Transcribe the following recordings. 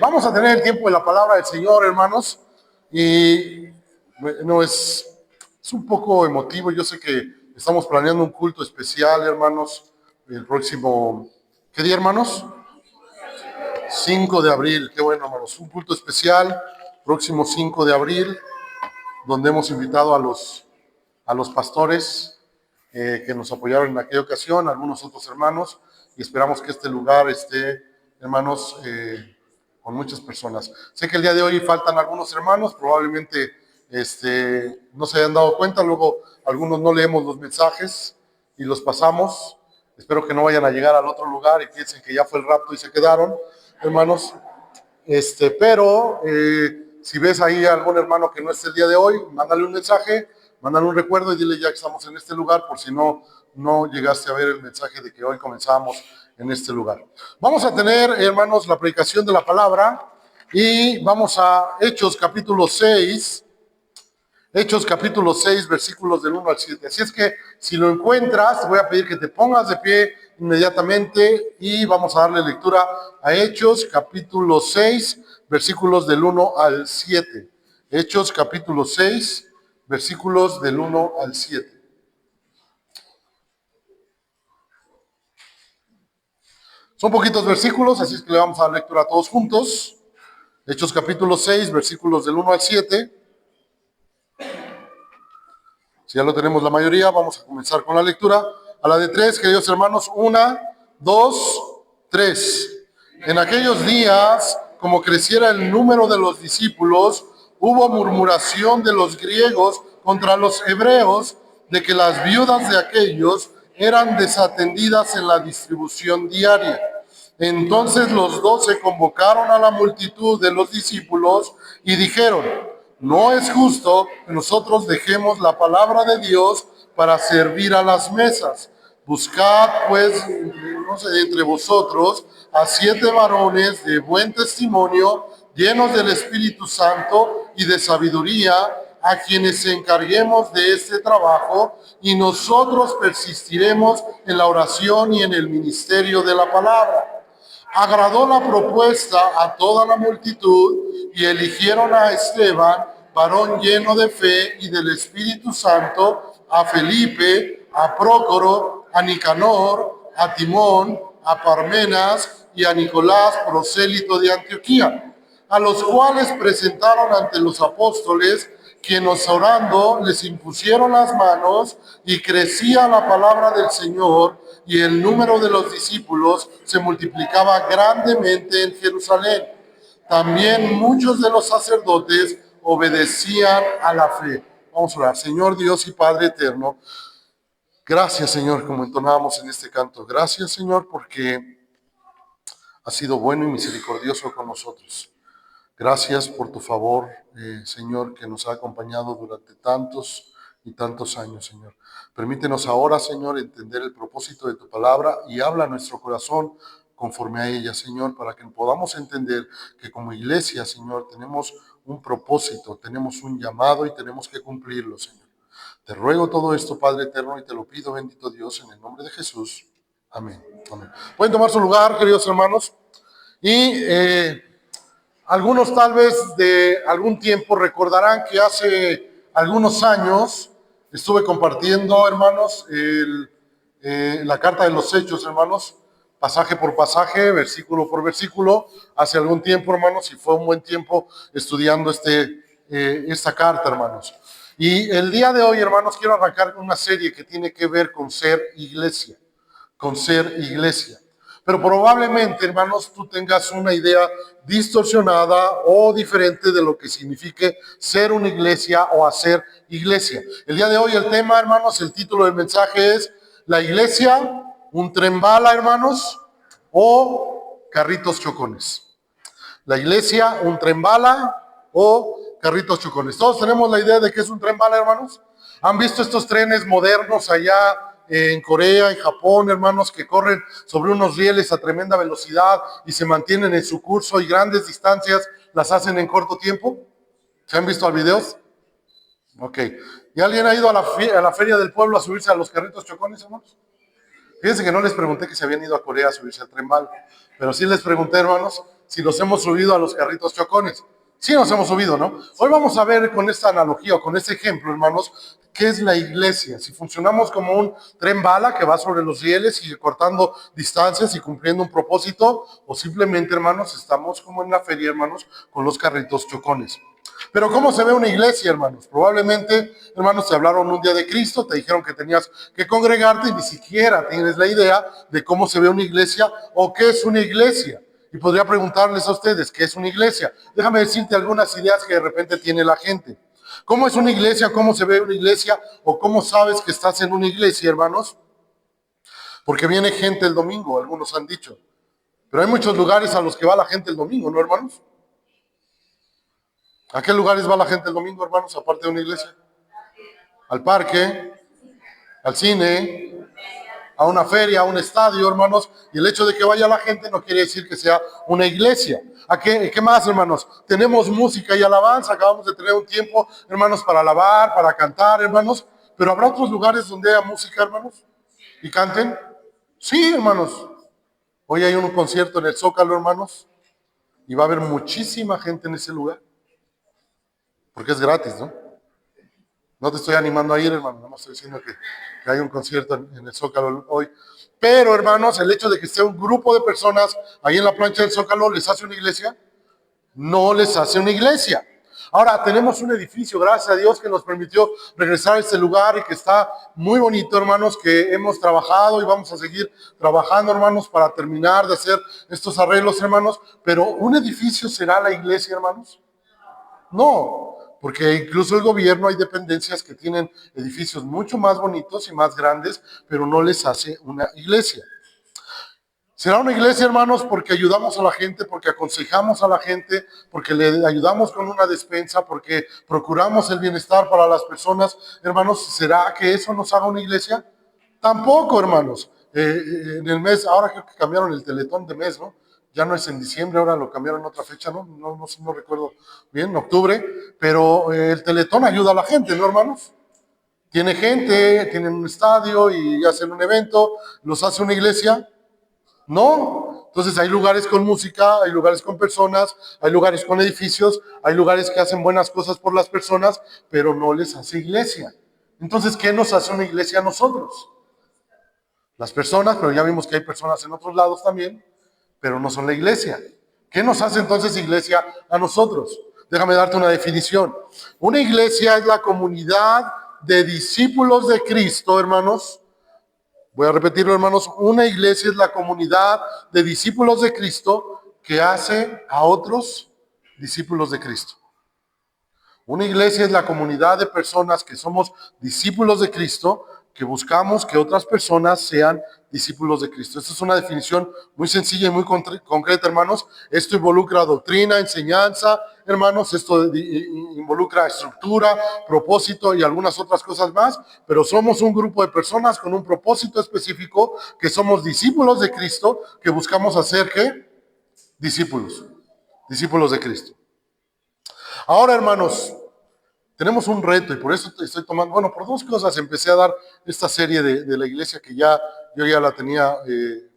Vamos a tener el tiempo de la palabra del Señor, hermanos, y bueno, es un poco emotivo. Yo sé que estamos planeando un culto especial, hermanos, el próximo, ¿qué día, hermanos? 5 de abril, qué bueno, hermanos, un culto especial, próximo 5 de abril, donde hemos invitado a los pastores que nos apoyaron en aquella ocasión, algunos otros hermanos, y esperamos que este lugar esté, hermanos, con muchas personas. Sé que el día de hoy faltan algunos hermanos, probablemente no se hayan dado cuenta, luego algunos no leemos los mensajes y los pasamos. Espero que no vayan a llegar al otro lugar y piensen que ya fue el rapto y se quedaron, hermanos. Pero si ves ahí a algún hermano que no esté el día de hoy, mándale un mensaje, mándale un recuerdo y dile ya que estamos en este lugar, por si no llegaste a ver el mensaje de que hoy comenzamos en este lugar. Vamos a tener, hermanos, la predicación de la palabra y vamos a Hechos capítulo 6. Hechos capítulo 6, versículos del 1 al 7. Así es que si lo encuentras, te voy a pedir que te pongas de pie inmediatamente y vamos a darle lectura a Hechos capítulo 6, versículos del 1 al 7. Hechos capítulo 6, versículos del 1 al 7. Son poquitos versículos, así es que le vamos a dar lectura a todos juntos. Hechos capítulo 6, versículos del 1 al 7. Si ya lo tenemos la mayoría, vamos a comenzar con la lectura. A la de 3, queridos hermanos, 1, 2, 3. En aquellos días, como creciera el número de los discípulos, hubo murmuración de los griegos contra los hebreos de que las viudas de aquellos eran desatendidas en la distribución diaria. Entonces los 12 convocaron a la multitud de los discípulos y dijeron: no es justo que nosotros dejemos la palabra de Dios para servir a las mesas. Buscad, pues, entre vosotros a 7 varones de buen testimonio, llenos del Espíritu Santo y de sabiduría, a quienes encarguemos de este trabajo, y nosotros persistiremos en la oración y en el ministerio de la palabra. Agradó la propuesta a toda la multitud y eligieron a Esteban, varón lleno de fe y del Espíritu Santo, a Felipe, a Prócoro, a Nicanor, a Timón, a Parmenas y a Nicolás, prosélito de Antioquía, a los cuales presentaron ante los apóstoles, quienes orando les impusieron las manos, y crecía la palabra del Señor, y el número de los discípulos se multiplicaba grandemente en Jerusalén. También muchos de los sacerdotes obedecían a la fe. Vamos a orar. Señor Dios y Padre eterno, gracias, Señor, como entonábamos en este canto. Gracias, Señor, porque has sido bueno y misericordioso con nosotros. Gracias por tu favor, Señor, que nos ha acompañado durante tantos y tantos años, Señor. Permítenos ahora, Señor, entender el propósito de tu palabra y habla a nuestro corazón conforme a ella, Señor, para que podamos entender que como iglesia, Señor, tenemos un propósito, tenemos un llamado y tenemos que cumplirlo, Señor. Te ruego todo esto, Padre eterno, y te lo pido, bendito Dios, en el nombre de Jesús. Amén. Amén. Pueden tomar su lugar, queridos hermanos, y algunos tal vez de algún tiempo recordarán que hace algunos años estuve compartiendo, hermanos, la carta de los Hechos, hermanos, pasaje por pasaje, versículo por versículo, hace algún tiempo, hermanos, y fue un buen tiempo estudiando esta carta, hermanos. Y el día de hoy, hermanos, quiero arrancar una serie que tiene que ver con ser iglesia, con ser iglesia. Pero probablemente, hermanos, tú tengas una idea distorsionada o diferente de lo que signifique ser una iglesia o hacer iglesia. El día de hoy el tema, hermanos, el título del mensaje es: ¿la iglesia un tren bala, hermanos, o carritos chocones? La iglesia un tren bala o carritos chocones. Todos tenemos la idea de que es un tren bala, hermanos. ¿Han visto estos trenes modernos allá en Corea, en Japón, hermanos, que corren sobre unos rieles a tremenda velocidad y se mantienen en su curso y grandes distancias las hacen en corto tiempo? ¿Se han visto videos? Ok. ¿Y alguien ha ido a la feria del pueblo a subirse a los carritos chocones, hermanos? Fíjense que no les pregunté que se habían ido a Corea a subirse al tren bala, pero sí les pregunté, hermanos, si nos hemos subido a los carritos chocones. Sí nos hemos subido, ¿no? Hoy vamos a ver con esta analogía o con este ejemplo, hermanos, qué es la iglesia. Si funcionamos como un tren bala que va sobre los rieles y cortando distancias y cumpliendo un propósito, o simplemente, hermanos, estamos como en la feria, hermanos, con los carritos chocones. Pero ¿cómo se ve una iglesia, hermanos? Probablemente, hermanos, te hablaron un día de Cristo, te dijeron que tenías que congregarte y ni siquiera tienes la idea de cómo se ve una iglesia o qué es una iglesia. Y podría preguntarles a ustedes, ¿qué es una iglesia? Déjame decirte algunas ideas que de repente tiene la gente. ¿Cómo es una iglesia? ¿Cómo se ve una iglesia? ¿O cómo sabes que estás en una iglesia, hermanos? Porque viene gente el domingo, algunos han dicho. Pero hay muchos lugares a los que va la gente el domingo, ¿no, hermanos? ¿A qué lugares va la gente el domingo, hermanos, aparte de una iglesia? Al parque, al cine, a una feria, a un estadio, hermanos. Y el hecho de que vaya la gente no quiere decir que sea una iglesia. ¿A qué más, hermanos? Tenemos música y alabanza. Acabamos de tener un tiempo, hermanos, para alabar, para cantar, hermanos. Pero ¿habrá otros lugares donde haya música, hermanos? ¿Y canten? Sí, hermanos. Hoy hay un concierto en el Zócalo, hermanos. Y va a haber muchísima gente en ese lugar. Porque es gratis, ¿no? No te estoy animando a ir, hermano. No estoy diciendo que hay un concierto en el Zócalo hoy. Pero, hermanos, el hecho de que esté un grupo de personas ahí en la plancha del Zócalo, ¿les hace una iglesia? No les hace una iglesia. Ahora, tenemos un edificio, gracias a Dios, que nos permitió regresar a este lugar y que está muy bonito, hermanos, que hemos trabajado y vamos a seguir trabajando, hermanos, para terminar de hacer estos arreglos, hermanos. Pero, ¿un edificio será la iglesia, hermanos? No, porque incluso el gobierno hay dependencias que tienen edificios mucho más bonitos y más grandes, pero no les hace una iglesia. Será una iglesia, hermanos, porque ayudamos a la gente, porque aconsejamos a la gente, porque le ayudamos con una despensa, porque procuramos el bienestar para las personas. Hermanos, ¿será que eso nos haga una iglesia? Tampoco, hermanos. En el mes, ahora creo que cambiaron el teletón de mes, ¿no? Ya no es en diciembre, ahora lo cambiaron a otra fecha, ¿no? No recuerdo bien, octubre, pero el teletón ayuda a la gente, ¿no, hermanos? Tiene gente, tienen un estadio y hacen un evento, los hace una iglesia. No, entonces hay lugares con música, hay lugares con personas, hay lugares con edificios, hay lugares que hacen buenas cosas por las personas, pero no les hace iglesia. Entonces, ¿qué nos hace una iglesia a nosotros? Las personas, pero ya vimos que hay personas en otros lados también, pero no son la iglesia. ¿Qué nos hace entonces iglesia a nosotros? Déjame darte una definición. Una iglesia es la comunidad de discípulos de Cristo, hermanos. Voy a repetirlo, hermanos. Una iglesia es la comunidad de discípulos de Cristo que hace a otros discípulos de Cristo. Una iglesia es la comunidad de personas que somos discípulos de Cristo, que buscamos que otras personas sean discípulos de Cristo. Esta es una definición muy sencilla y muy concreta, hermanos. Esto involucra doctrina, enseñanza, hermanos. Esto involucra estructura, propósito y algunas otras cosas más. Pero somos un grupo de personas con un propósito específico, que somos discípulos de Cristo, que buscamos hacer, ¿qué? Discípulos de Cristo. Ahora, hermanos, tenemos un reto y por eso estoy tomando, bueno, por dos cosas empecé a dar esta serie de la iglesia que yo ya la tenía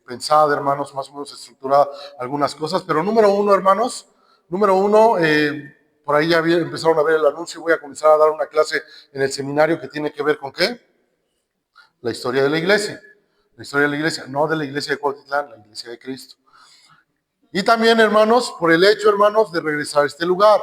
pensada, hermanos, más o menos estructurada algunas cosas, pero número uno, hermanos, por ahí ya empezaron a ver el anuncio, voy a comenzar a dar una clase en el seminario que tiene que ver con ¿qué? La historia de la iglesia. La historia de la iglesia, no de la iglesia de Cuautitlán, la iglesia de Cristo. Y también, hermanos, por el hecho, hermanos, de regresar a este lugar.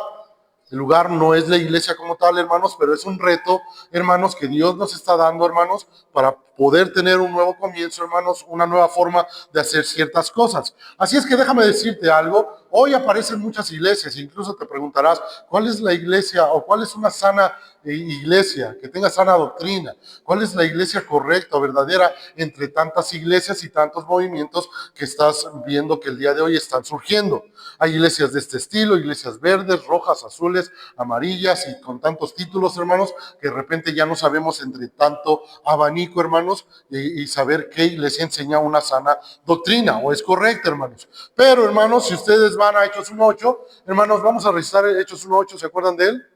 El lugar no es la iglesia como tal, hermanos, pero es un reto, hermanos, que Dios nos está dando, hermanos, para poder tener un nuevo comienzo, hermanos, una nueva forma de hacer ciertas cosas. Así es que déjame decirte algo. Hoy aparecen muchas iglesias, incluso te preguntarás, ¿cuál es la iglesia o cuál es una sana iglesia, que tenga sana doctrina? ¿Cuál es la iglesia correcta o verdadera entre tantas iglesias y tantos movimientos que estás viendo que el día de hoy están surgiendo? Hay iglesias de este estilo, iglesias verdes, rojas, azules, amarillas y con tantos títulos, hermanos, que de repente ya no sabemos entre tanto abanico, hermanos, y saber qué iglesia enseña una sana doctrina o es correcta, hermanos. Pero, hermanos, si ustedes van a Hechos 1:8, hermanos, vamos a recitar Hechos 1:8, ¿se acuerdan de él?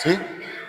¿Sí?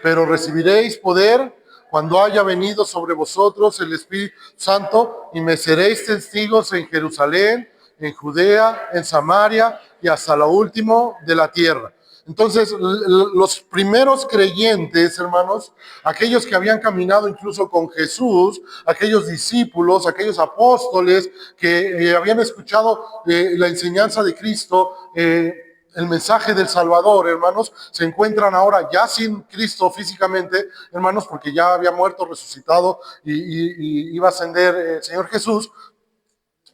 Pero recibiréis poder cuando haya venido sobre vosotros el Espíritu Santo y me seréis testigos en Jerusalén, en Judea, en Samaria y hasta lo último de la tierra. Entonces, los primeros creyentes, hermanos, aquellos que habían caminado incluso con Jesús, aquellos discípulos, aquellos apóstoles que habían escuchado la enseñanza de Cristo, el mensaje del Salvador, hermanos, se encuentran ahora ya sin Cristo físicamente, hermanos, porque ya había muerto, resucitado y iba a ascender el Señor Jesús.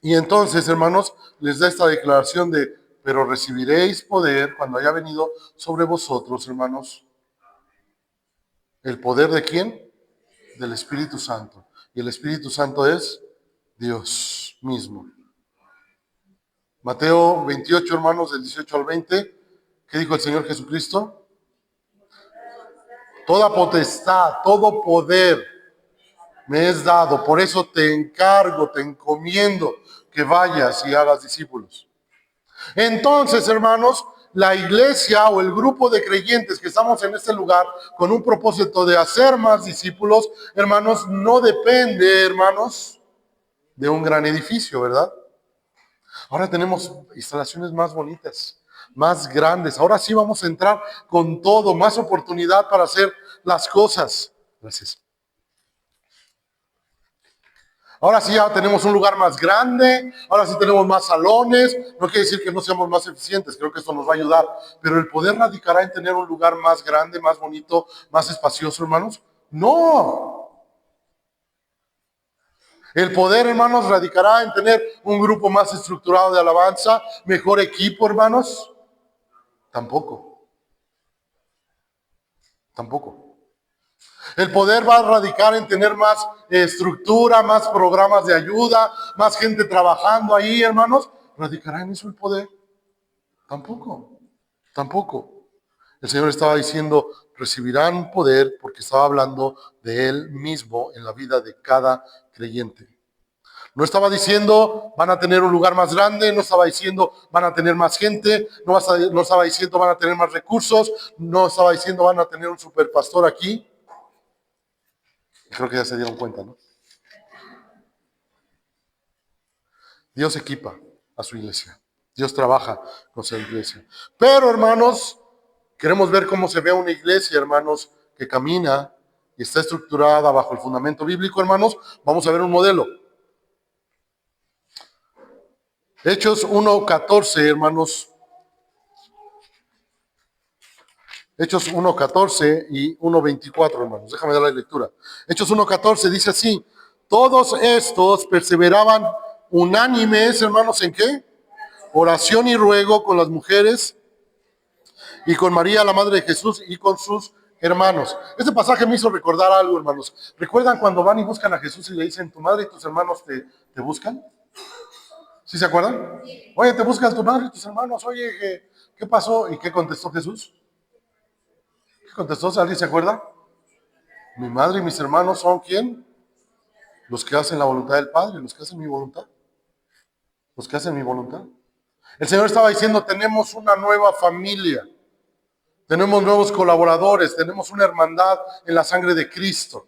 Y entonces, hermanos, les da esta declaración de: pero recibiréis poder cuando haya venido sobre vosotros, hermanos. ¿El poder de quién? Del Espíritu Santo. Y el Espíritu Santo es Dios mismo. Mateo 28, hermanos, del 18 al 20. ¿Qué dijo el Señor Jesucristo? Toda potestad, todo poder me es dado. Por eso te encargo, te encomiendo que vayas y hagas discípulos. Entonces, hermanos, la iglesia o el grupo de creyentes que estamos en este lugar con un propósito de hacer más discípulos, hermanos, no depende, hermanos, de un gran edificio, ¿verdad? Ahora tenemos instalaciones más bonitas, más grandes. Ahora sí vamos a entrar con todo, más oportunidad para hacer las cosas. Gracias. Ahora sí ya tenemos un lugar más grande, ahora sí tenemos más salones. No quiere decir que no seamos más eficientes, creo que esto nos va a ayudar. Pero el poder radicará en tener un lugar más grande, más bonito, más espacioso, hermanos. No. El poder, hermanos, radicará en tener un grupo más estructurado de alabanza, mejor equipo, hermanos. Tampoco. Tampoco. El poder va a radicar en tener más estructura, más programas de ayuda, más gente trabajando ahí, hermanos. ¿Radicará en eso el poder? Tampoco, tampoco. El Señor estaba diciendo: recibirán poder, porque estaba hablando de Él mismo en la vida de cada creyente. No estaba diciendo van a tener un lugar más grande, no estaba diciendo van a tener más gente, no estaba diciendo van a tener más recursos, no estaba diciendo van a tener un superpastor aquí. Creo que ya se dieron cuenta, ¿no? Dios equipa a su iglesia. Dios trabaja con su iglesia. Pero, hermanos, queremos ver cómo se ve una iglesia, hermanos, que camina y está estructurada bajo el fundamento bíblico, hermanos. Vamos a ver un modelo. Hechos 1:14, hermanos. Hechos 1:14 y 1:24, hermanos. Déjame dar la lectura. Hechos 1:14 dice así: todos estos perseveraban unánimes, hermanos, ¿en qué? Oración y ruego con las mujeres y con María, la madre de Jesús, y con sus hermanos. Este pasaje me hizo recordar algo, hermanos. ¿Recuerdan cuando van y buscan a Jesús y le dicen: tu madre y tus hermanos te buscan? ¿Sí se acuerdan? Oye, te buscan tu madre y tus hermanos. Oye, ¿qué pasó? ¿Y qué contestó Jesús? ¿Qué contestó? ¿Alguien se acuerda? Mi madre y mis hermanos son ¿quién? Los que hacen la voluntad del Padre, los que hacen mi voluntad. Los que hacen mi voluntad. El Señor estaba diciendo: tenemos una nueva familia. Tenemos nuevos colaboradores, tenemos una hermandad en la sangre de Cristo.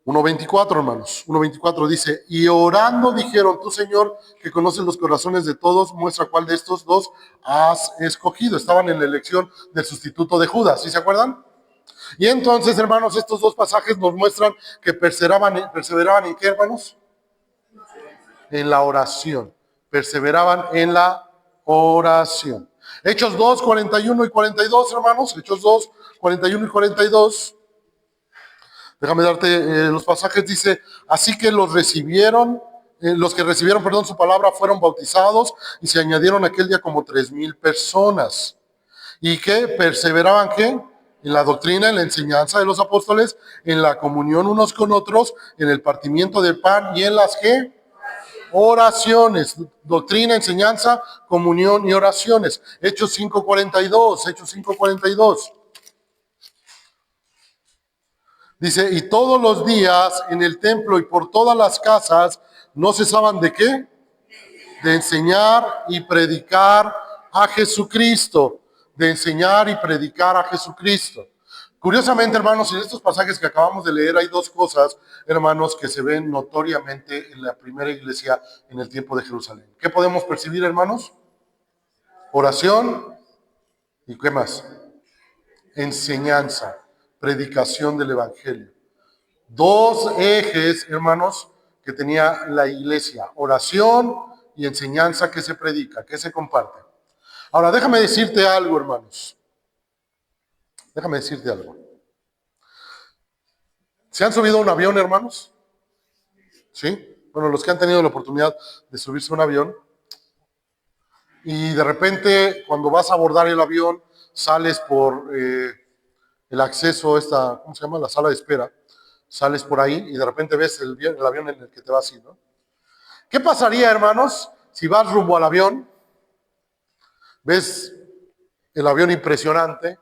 1:24, hermanos. 1:24 dice: y orando dijeron: tú, Señor, que conoces los corazones de todos, muestra cuál de estos dos has escogido. Estaban en la elección del sustituto de Judas, ¿sí se acuerdan? Y entonces, hermanos, estos dos pasajes nos muestran que perseveraban ¿en qué, hermanos? En la oración. Perseveraban en la oración. Hechos 2, 41 y 42, hermanos. Hechos 2, 41 y 42. Déjame darte los pasajes. Dice: así que los que recibieron, su palabra fueron bautizados y se añadieron aquel día como 3,000 personas. ¿Y qué? Perseveraban, ¿qué? En la doctrina, en la enseñanza de los apóstoles, en la comunión unos con otros, en el partimiento del pan y en las, ¿qué? Oraciones. Doctrina, enseñanza, comunión y oraciones. Hechos 5:42. Hechos 5:42. Dice: y todos los días en el templo y por todas las casas no cesaban de ¿qué? De enseñar y predicar a Jesucristo. De enseñar y predicar a Jesucristo. Curiosamente, hermanos, en estos pasajes que acabamos de leer hay dos cosas, hermanos, que se ven notoriamente en la primera iglesia en el tiempo de Jerusalén. ¿Qué podemos percibir, hermanos? Oración y ¿qué más? Enseñanza, predicación del evangelio. Dos ejes, hermanos, que tenía la iglesia: oración y enseñanza que se predica, que se comparte. Ahora, déjame decirte algo, hermanos. Déjame decirte algo. ¿Se han subido a un avión, hermanos? ¿Sí? Bueno, los que han tenido la oportunidad de subirse a un avión y de repente cuando vas a abordar el avión sales por el acceso, ¿cómo se llama? La sala de espera. Sales por ahí y de repente ves el avión en el que te vas a ir, ¿no? ¿Qué pasaría, hermanos, si vas rumbo al avión, ves el avión impresionante,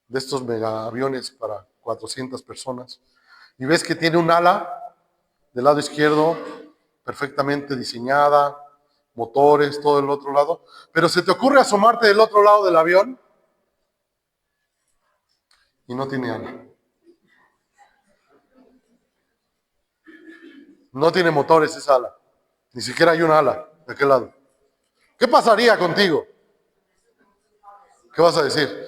de estos mega aviones para 400 personas, y ves que tiene un ala del lado izquierdo perfectamente diseñada, motores, todo el otro lado, pero se te ocurre asomarte del otro lado del avión y no tiene ala? No tiene motores esa ala, ni siquiera hay un ala de aquel lado. ¿Qué pasaría contigo? ¿Qué vas a decir?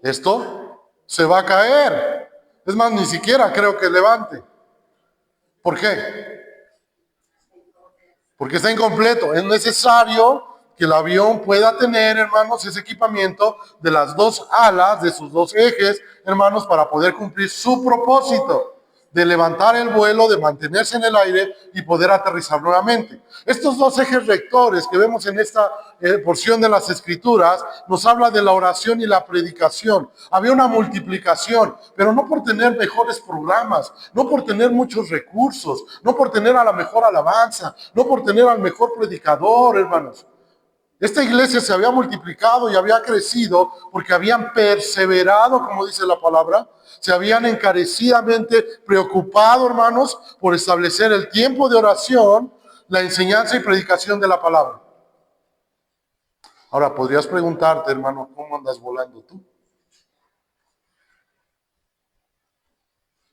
Esto se va a caer. Es más, ni siquiera creo que levante. ¿Por qué? Porque está incompleto. Es necesario que el avión pueda tener, hermanos, ese equipamiento de las dos alas, de sus dos ejes, hermanos, para poder cumplir su propósito de levantar el vuelo, de mantenerse en el aire y poder aterrizar nuevamente. Estos dos ejes rectores que vemos en esta porción de las Escrituras nos habla de la oración y la predicación. Había una multiplicación, pero no por tener mejores programas, no por tener muchos recursos, no por tener a la mejor alabanza, no por tener al mejor predicador, hermanos. Esta iglesia se había multiplicado y había crecido porque habían perseverado, como dice la palabra, se habían encarecidamente preocupado, hermanos, por establecer el tiempo de oración, la enseñanza y predicación de la palabra. Ahora, podrías preguntarte, hermano, ¿cómo andas volando tú?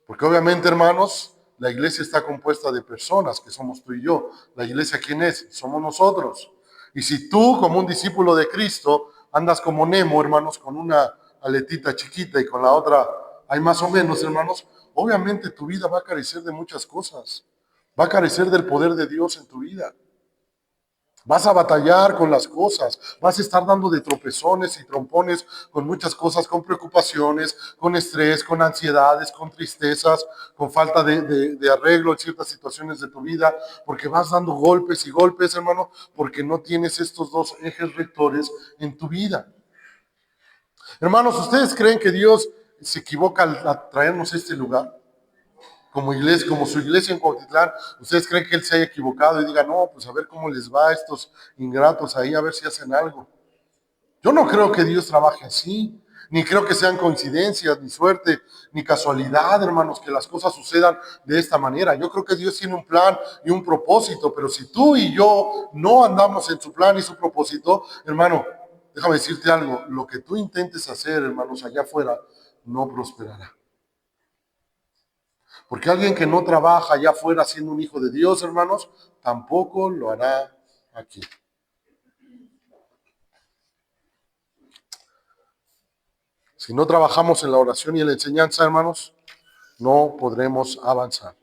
Porque obviamente, hermanos, la iglesia está compuesta de personas, que somos tú y yo. La iglesia, ¿quién es? Somos nosotros. Y si tú, como un discípulo de Cristo, andas como Nemo, hermanos, con una aletita chiquita y con la otra hay más o menos, hermanos, obviamente tu vida va a carecer de muchas cosas. Va a carecer del poder de Dios en tu vida. Vas a batallar con las cosas, vas a estar dando de tropezones y trompones con muchas cosas, con preocupaciones, con estrés, con ansiedades, con tristezas, con falta de arreglo en ciertas situaciones de tu vida, porque vas dando golpes y golpes, hermano, porque no tienes estos dos ejes rectores en tu vida. Hermanos, ¿ustedes creen que Dios se equivoca al traernos a este lugar? Como iglesia, como su iglesia en Cuautitlán, ¿ustedes creen que Él se haya equivocado y diga, no, pues a ver cómo les va a estos ingratos ahí, a ver si hacen algo? Yo no creo que Dios trabaje así, ni creo que sean coincidencias, ni suerte, ni casualidad, hermanos, que las cosas sucedan de esta manera. Yo creo que Dios tiene un plan y un propósito, pero si tú y yo no andamos en su plan y su propósito, hermano, déjame decirte algo, lo que tú intentes hacer, hermanos, allá afuera, no prosperará. Porque alguien que no trabaja allá afuera siendo un hijo de Dios, hermanos, tampoco lo hará aquí. Si no trabajamos en la oración y en la enseñanza, hermanos, no podremos avanzar.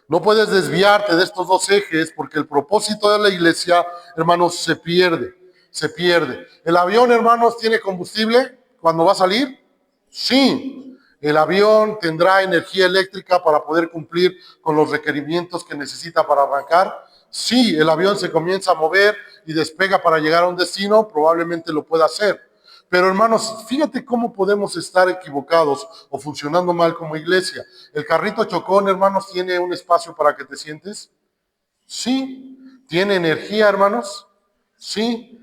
No puedes desviarte de estos dos ejes porque el propósito de la iglesia, hermanos, se pierde. Se pierde. ¿El avión, hermanos, tiene combustible cuando va a salir? Sí. ¿El avión tendrá energía eléctrica para poder cumplir con los requerimientos que necesita para arrancar? Sí. ¿El avión se comienza a mover y despega para llegar a un destino? Probablemente lo pueda hacer. Pero hermanos, fíjate cómo podemos estar equivocados o funcionando mal como iglesia. ¿El carrito chocón, hermanos, tiene un espacio para que te sientes? Sí. ¿Tiene energía, hermanos? Sí.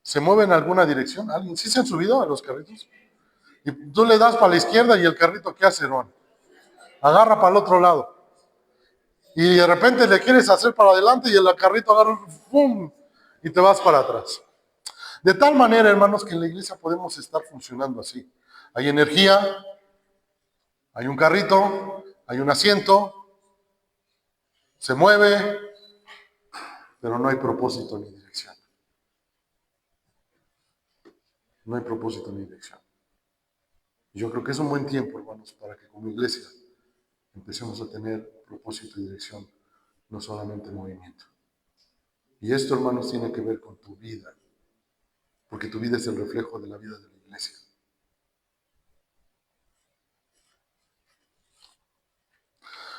¿Se mueve en alguna dirección? ¿Alguien? ¿Sí se han subido a los carritos? Y tú le das para la izquierda y el carrito, ¿qué hace, hermano? Agarra para el otro lado. Y de repente le quieres hacer para adelante y el carrito agarra, ¡pum! Y te vas para atrás. De tal manera, hermanos, que en la iglesia podemos estar funcionando así. Hay energía, hay un carrito, hay un asiento, se mueve, pero no hay propósito ni dirección. No hay propósito ni dirección. Yo creo que es un buen tiempo, hermanos, para que como iglesia empecemos a tener propósito y dirección, no solamente movimiento. Y esto, hermanos, tiene que ver con tu vida, porque tu vida es el reflejo de la vida de la iglesia.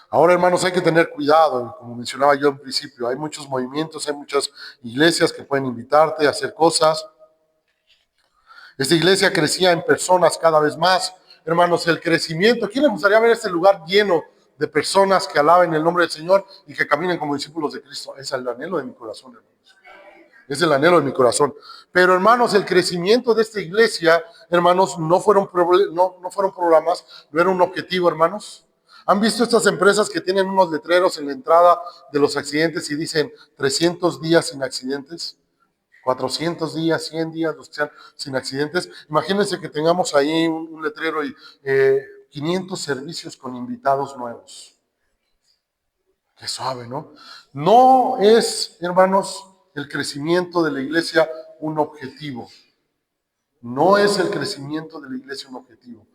Ahora, hermanos, hay que tener cuidado, como mencionaba yo en principio, hay muchos movimientos, hay muchas iglesias que pueden invitarte a hacer cosas. Esta iglesia crecía en personas cada vez más. Hermanos, el crecimiento, ¿quién les gustaría ver este lugar lleno de personas que alaben el nombre del Señor y que caminen como discípulos de Cristo? Es el anhelo de mi corazón, hermanos. Es el anhelo de mi corazón. Pero, hermanos, el crecimiento de esta iglesia, hermanos, no fueron programas, no era un objetivo, hermanos. ¿Han visto estas empresas que tienen unos letreros en la entrada de los accidentes y dicen 300 días sin accidentes? 400 días, 100 días, los que sean sin accidentes. Imagínense que tengamos ahí un letrero y 500 servicios con invitados nuevos. Qué suave, ¿no? No es, hermanos, el crecimiento de la iglesia un objetivo. No es el crecimiento de la iglesia un objetivo.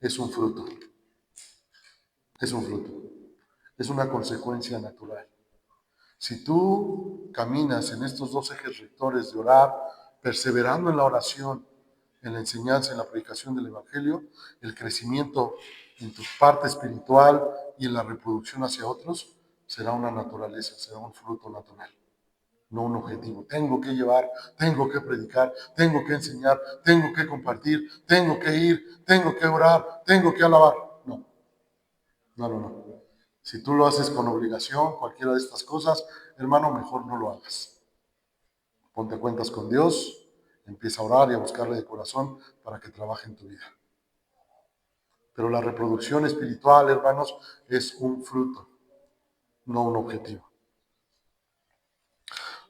Es un fruto. Es un fruto. Es una consecuencia natural. Si tú caminas en estos dos ejes rectores de orar, perseverando en la oración, en la enseñanza, en la predicación del Evangelio, el crecimiento en tu parte espiritual y en la reproducción hacia otros, será una naturaleza, será un fruto natural, no un objetivo. Tengo que llevar, tengo que predicar, tengo que enseñar, tengo que compartir, tengo que ir, tengo que orar, tengo que alabar. No, no, no, no. Si tú lo haces con obligación, cualquiera de estas cosas, hermano, mejor no lo hagas. Ponte a cuentas con Dios, empieza a orar y a buscarle de corazón para que trabaje en tu vida. Pero la reproducción espiritual, hermanos, es un fruto, no un objetivo.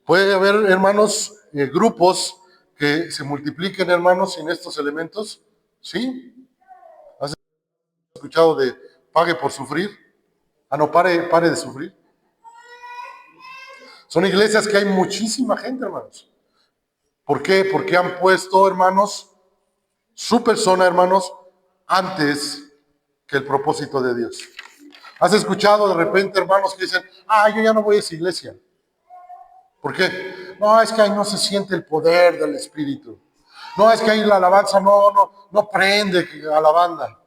Puede haber, hermanos, grupos que se multipliquen, hermanos, sin estos elementos. ¿Sí? ¿Has escuchado de pague por sufrir? Ah, no, pare de sufrir. Son iglesias que hay muchísima gente, hermanos. ¿Por qué? Porque han puesto, hermanos, su persona, hermanos, antes que el propósito de Dios. ¿Has escuchado de repente, hermanos, que dicen, yo ya no voy a esa iglesia? ¿Por qué? No, es que ahí no se siente el poder del Espíritu. No, es que ahí la alabanza no prende a la banda.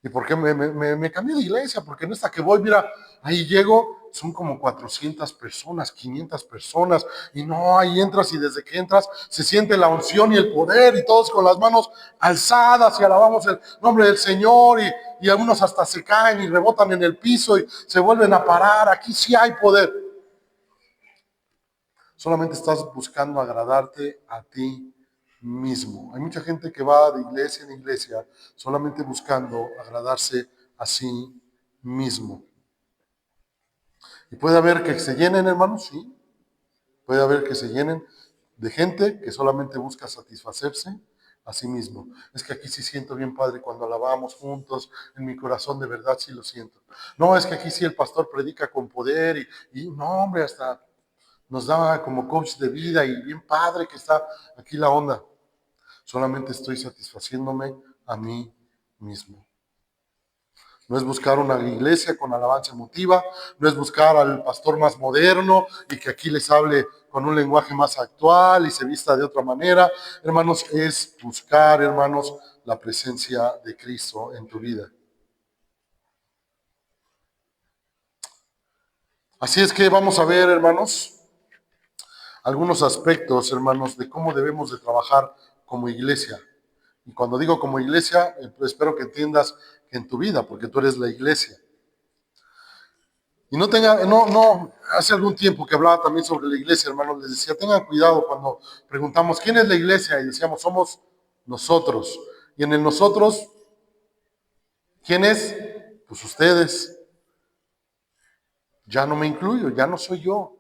¿Y por qué me cambié de iglesia? Porque en esta que voy, mira, ahí llego, son como 400 personas, 500 personas, y no, ahí entras y desde que entras se siente la unción y el poder, y todos con las manos alzadas y alabamos el nombre del Señor, y algunos hasta se caen y rebotan en el piso y se vuelven a parar. Aquí sí hay poder. Solamente estás buscando agradarte a ti mismo. Hay mucha gente que va de iglesia en iglesia solamente buscando agradarse a sí mismo. Y puede haber que se llenen, hermanos, sí. Puede haber que se llenen de gente que solamente busca satisfacerse a sí mismo. Es que aquí sí siento bien padre cuando alabamos juntos, en mi corazón de verdad sí lo siento. No, es que aquí sí el pastor predica con poder y no, hombre, hasta nos da como coach de vida y bien padre que está aquí la onda. Solamente estoy satisfaciéndome a mí mismo. No es buscar una iglesia con alabanza emotiva, no es buscar al pastor más moderno y que aquí les hable con un lenguaje más actual y se vista de otra manera. Hermanos, es buscar, hermanos, la presencia de Cristo en tu vida. Así es que vamos a ver, hermanos, algunos aspectos, hermanos, de cómo debemos de trabajar como iglesia. Y cuando digo como iglesia, pues espero que entiendas que en tu vida, porque tú eres la iglesia. Y hace algún tiempo que hablaba también sobre la iglesia, hermanos, les decía, tengan cuidado cuando preguntamos, ¿quién es la iglesia? Y decíamos, somos nosotros. Y en el nosotros, ¿quién es? Pues ustedes. Ya no me incluyo, ya no soy yo.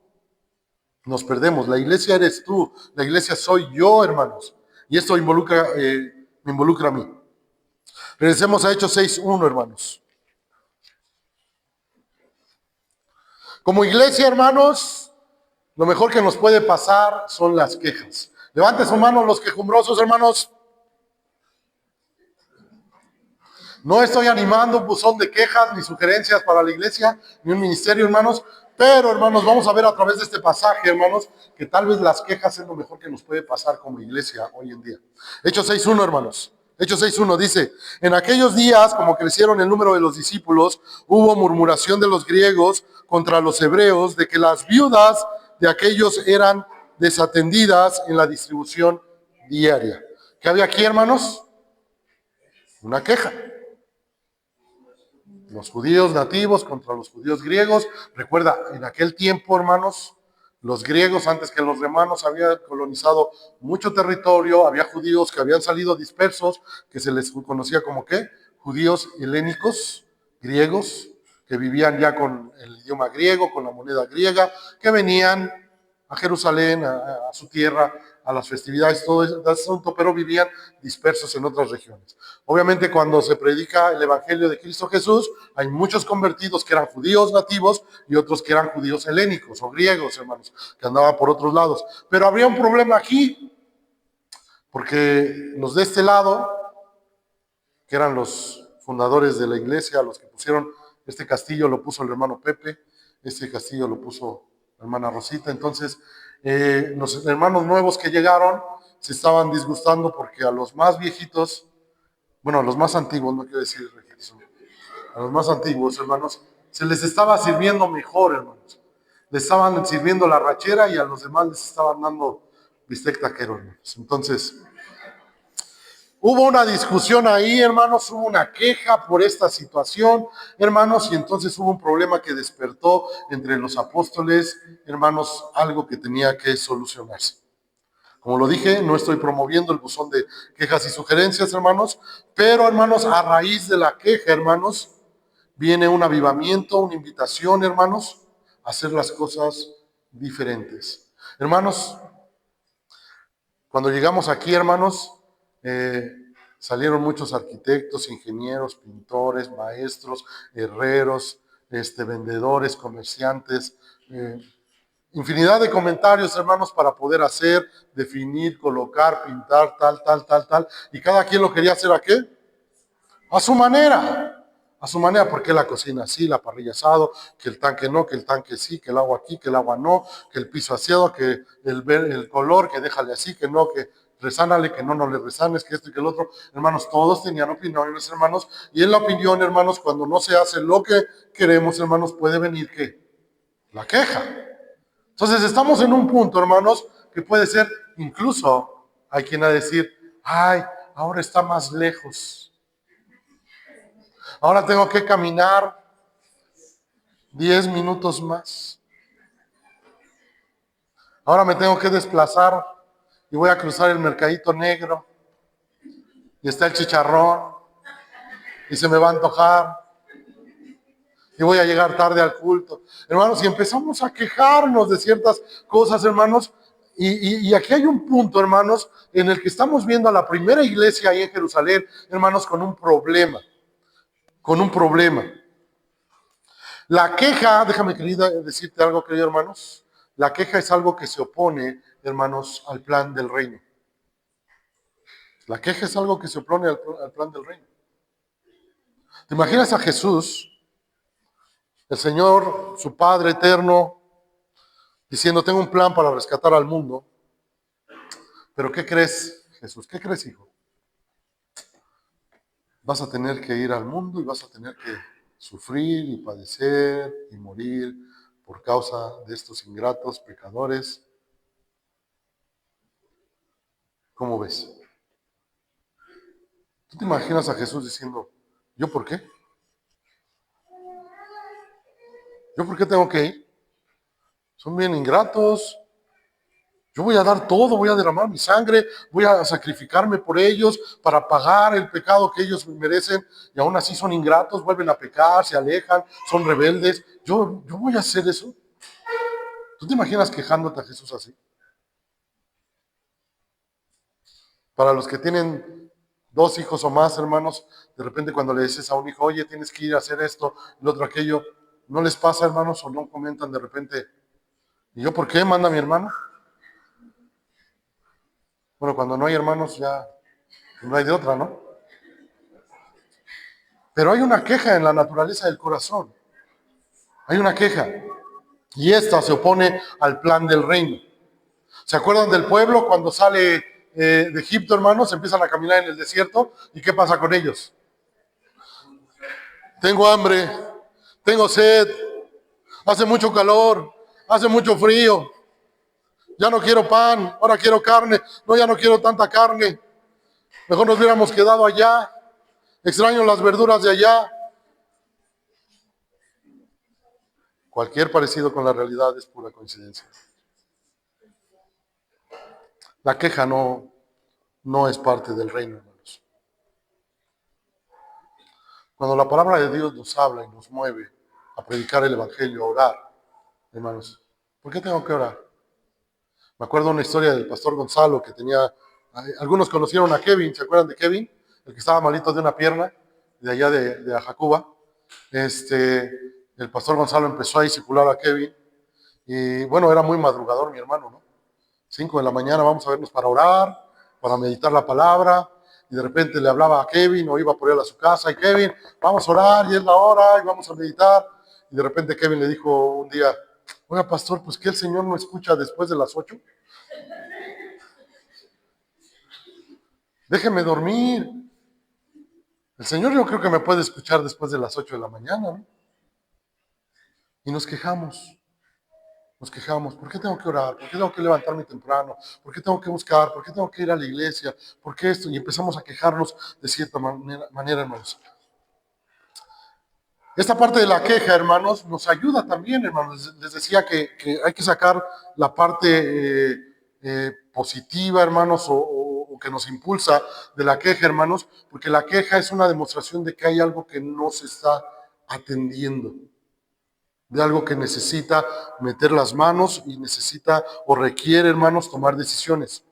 Nos perdemos. La iglesia eres tú, la iglesia soy yo, hermanos. Y esto me involucra a mí. Regresemos a Hechos 6:1, hermanos. Como iglesia, hermanos, lo mejor que nos puede pasar son las quejas. Levanten su mano los quejumbrosos, hermanos. No estoy animando un buzón de quejas ni sugerencias para la iglesia, ni un ministerio, hermanos. Pero, hermanos, vamos a ver a través de este pasaje, hermanos, que tal vez las quejas es lo mejor que nos puede pasar como iglesia hoy en día. Hechos 6:1, hermanos. Hechos 6:1 dice, en aquellos días, como crecieron el número de los discípulos, hubo murmuración de los griegos contra los hebreos de que las viudas de aquellos eran desatendidas en la distribución diaria. ¿Qué había aquí, hermanos? Una queja. Los judíos nativos contra los judíos griegos. Recuerda, en aquel tiempo, hermanos, los griegos, antes que los romanos, habían colonizado mucho territorio. Había judíos que habían salido dispersos, que se les conocía como ¿qué? Judíos helénicos, griegos, que vivían ya con el idioma griego, con la moneda griega, que venían a Jerusalén, a su tierra, a las festividades, todo ese asunto, pero vivían dispersos en otras regiones. Obviamente, cuando se predica el Evangelio de Cristo Jesús, hay muchos convertidos que eran judíos nativos y otros que eran judíos helénicos o griegos, hermanos, que andaban por otros lados. Pero habría un problema aquí, porque los de este lado, que eran los fundadores de la iglesia, los que pusieron este castillo, lo puso el hermano Pepe, este castillo lo puso la hermana Rosita. Entonces, los hermanos nuevos que llegaron se estaban disgustando porque a los más viejitos, bueno, a los más antiguos, no quiero decir, a los más antiguos, hermanos, se les estaba sirviendo mejor, hermanos. Les estaban sirviendo la rachera y a los demás les estaban dando bistec taquero, hermanos. Entonces, hubo una discusión ahí, hermanos, hubo una queja por esta situación, hermanos, y entonces hubo un problema que despertó entre los apóstoles, hermanos, algo que tenía que solucionarse. Como lo dije, no estoy promoviendo el buzón de quejas y sugerencias, hermanos, pero, hermanos, a raíz de la queja, hermanos, viene un avivamiento, una invitación, hermanos, a hacer las cosas diferentes. Hermanos, cuando llegamos aquí, hermanos, salieron muchos arquitectos, ingenieros, pintores, maestros, herreros, vendedores, comerciantes, infinidad de comentarios, hermanos, para poder hacer, definir, colocar, pintar, tal. Y cada quien lo quería hacer ¿a qué? A su manera. A su manera, porque la cocina así, la parrilla asado, que el tanque no, que el tanque sí, que el agua aquí, que el agua no, que el piso aseado, que el color, que déjale así, que no, que resánale, que no le resanes, que esto y que el otro. Hermanos, todos tenían opiniones, hermanos, y en la opinión, hermanos, cuando no se hace lo que queremos, hermanos, puede venir ¿qué? La queja. Entonces estamos en un punto, hermanos, que puede ser, incluso hay quien a decir, ay, ahora está más lejos. Ahora tengo que caminar 10 minutos más. Ahora me tengo que desplazar y voy a cruzar el mercadito negro. Y está el chicharrón. Y se me va a antojar. Y voy a llegar tarde al culto. Hermanos, y empezamos a quejarnos de ciertas cosas, hermanos. Y aquí hay un punto, hermanos, en el que estamos viendo a la primera iglesia ahí en Jerusalén, hermanos, con un problema. Con un problema. La queja, déjame querida decirte algo, queridos hermanos. La queja es algo que se opone, hermanos, al plan del reino. La queja es algo que se opone al plan del reino. ¿Te imaginas a Jesús, el Señor, su Padre eterno, diciendo, tengo un plan para rescatar al mundo? Pero ¿qué crees, Jesús? ¿Qué crees, hijo? Vas a tener que ir al mundo y vas a tener que sufrir y padecer y morir por causa de estos ingratos pecadores. ¿Cómo ves? ¿Tú te imaginas a Jesús diciendo, ¿yo por qué? ¿Yo por qué tengo que ir? Son bien ingratos. Yo voy a dar todo, voy a derramar mi sangre, voy a sacrificarme por ellos para pagar el pecado que ellos merecen y aún así son ingratos, vuelven a pecar, se alejan, son rebeldes. Yo voy a hacer eso. ¿Tú te imaginas quejándote a Jesús así? Para los que tienen 2 hijos o más, hermanos, de repente cuando le dices a un hijo, oye, tienes que ir a hacer esto, el otro aquello, ¿no les pasa, hermanos, o no comentan de repente, ¿y yo por qué manda mi hermano? Bueno, cuando no hay hermanos ya no hay de otra, ¿no? Pero hay una queja en la naturaleza del corazón. Hay una queja. Y esta se opone al plan del reino. ¿Se acuerdan del pueblo cuando sale de Egipto, hermanos? Empiezan a caminar en el desierto. ¿Y qué pasa con ellos? Tengo hambre, tengo sed, hace mucho calor, hace mucho frío. Ya no quiero pan, ahora quiero carne. No, ya no quiero tanta carne. Mejor nos hubiéramos quedado allá. Extraño las verduras de allá. Cualquier parecido con la realidad es pura coincidencia. La queja no es parte del reino, hermanos. Cuando la palabra de Dios nos habla y nos mueve a predicar el evangelio, a orar, hermanos, ¿por qué tengo que orar? Me acuerdo una historia del pastor Gonzalo que tenía, algunos conocieron a Kevin, ¿se acuerdan de Kevin? El que estaba malito de una pierna, de allá de Ajacuba. El pastor Gonzalo empezó a discipular a Kevin y bueno, era muy madrugador mi hermano, ¿no? 5 de la mañana vamos a vernos para orar, para meditar la palabra, y de repente le hablaba a Kevin o iba por él a su casa, y Kevin, vamos a orar, y es la hora, y vamos a meditar, y de repente Kevin le dijo un día, oiga pastor, pues que el Señor no escucha después de las 8. Déjeme dormir. El Señor yo creo que me puede escuchar después de las 8 de la mañana, ¿no? Y nos quejamos. Nos quejamos, ¿por qué tengo que orar? ¿Por qué tengo que levantarme temprano? ¿Por qué tengo que buscar? ¿Por qué tengo que ir a la iglesia? ¿Por qué esto? Y empezamos a quejarnos de cierta manera, hermanos. Esta parte de la queja, hermanos, nos ayuda también, hermanos. Les decía que hay que sacar la parte positiva, hermanos, o que nos impulsa de la queja, hermanos, porque la queja es una demostración de que hay algo que no se está atendiendo, de algo que necesita meter las manos y necesita o requiere, hermanos, tomar decisiones.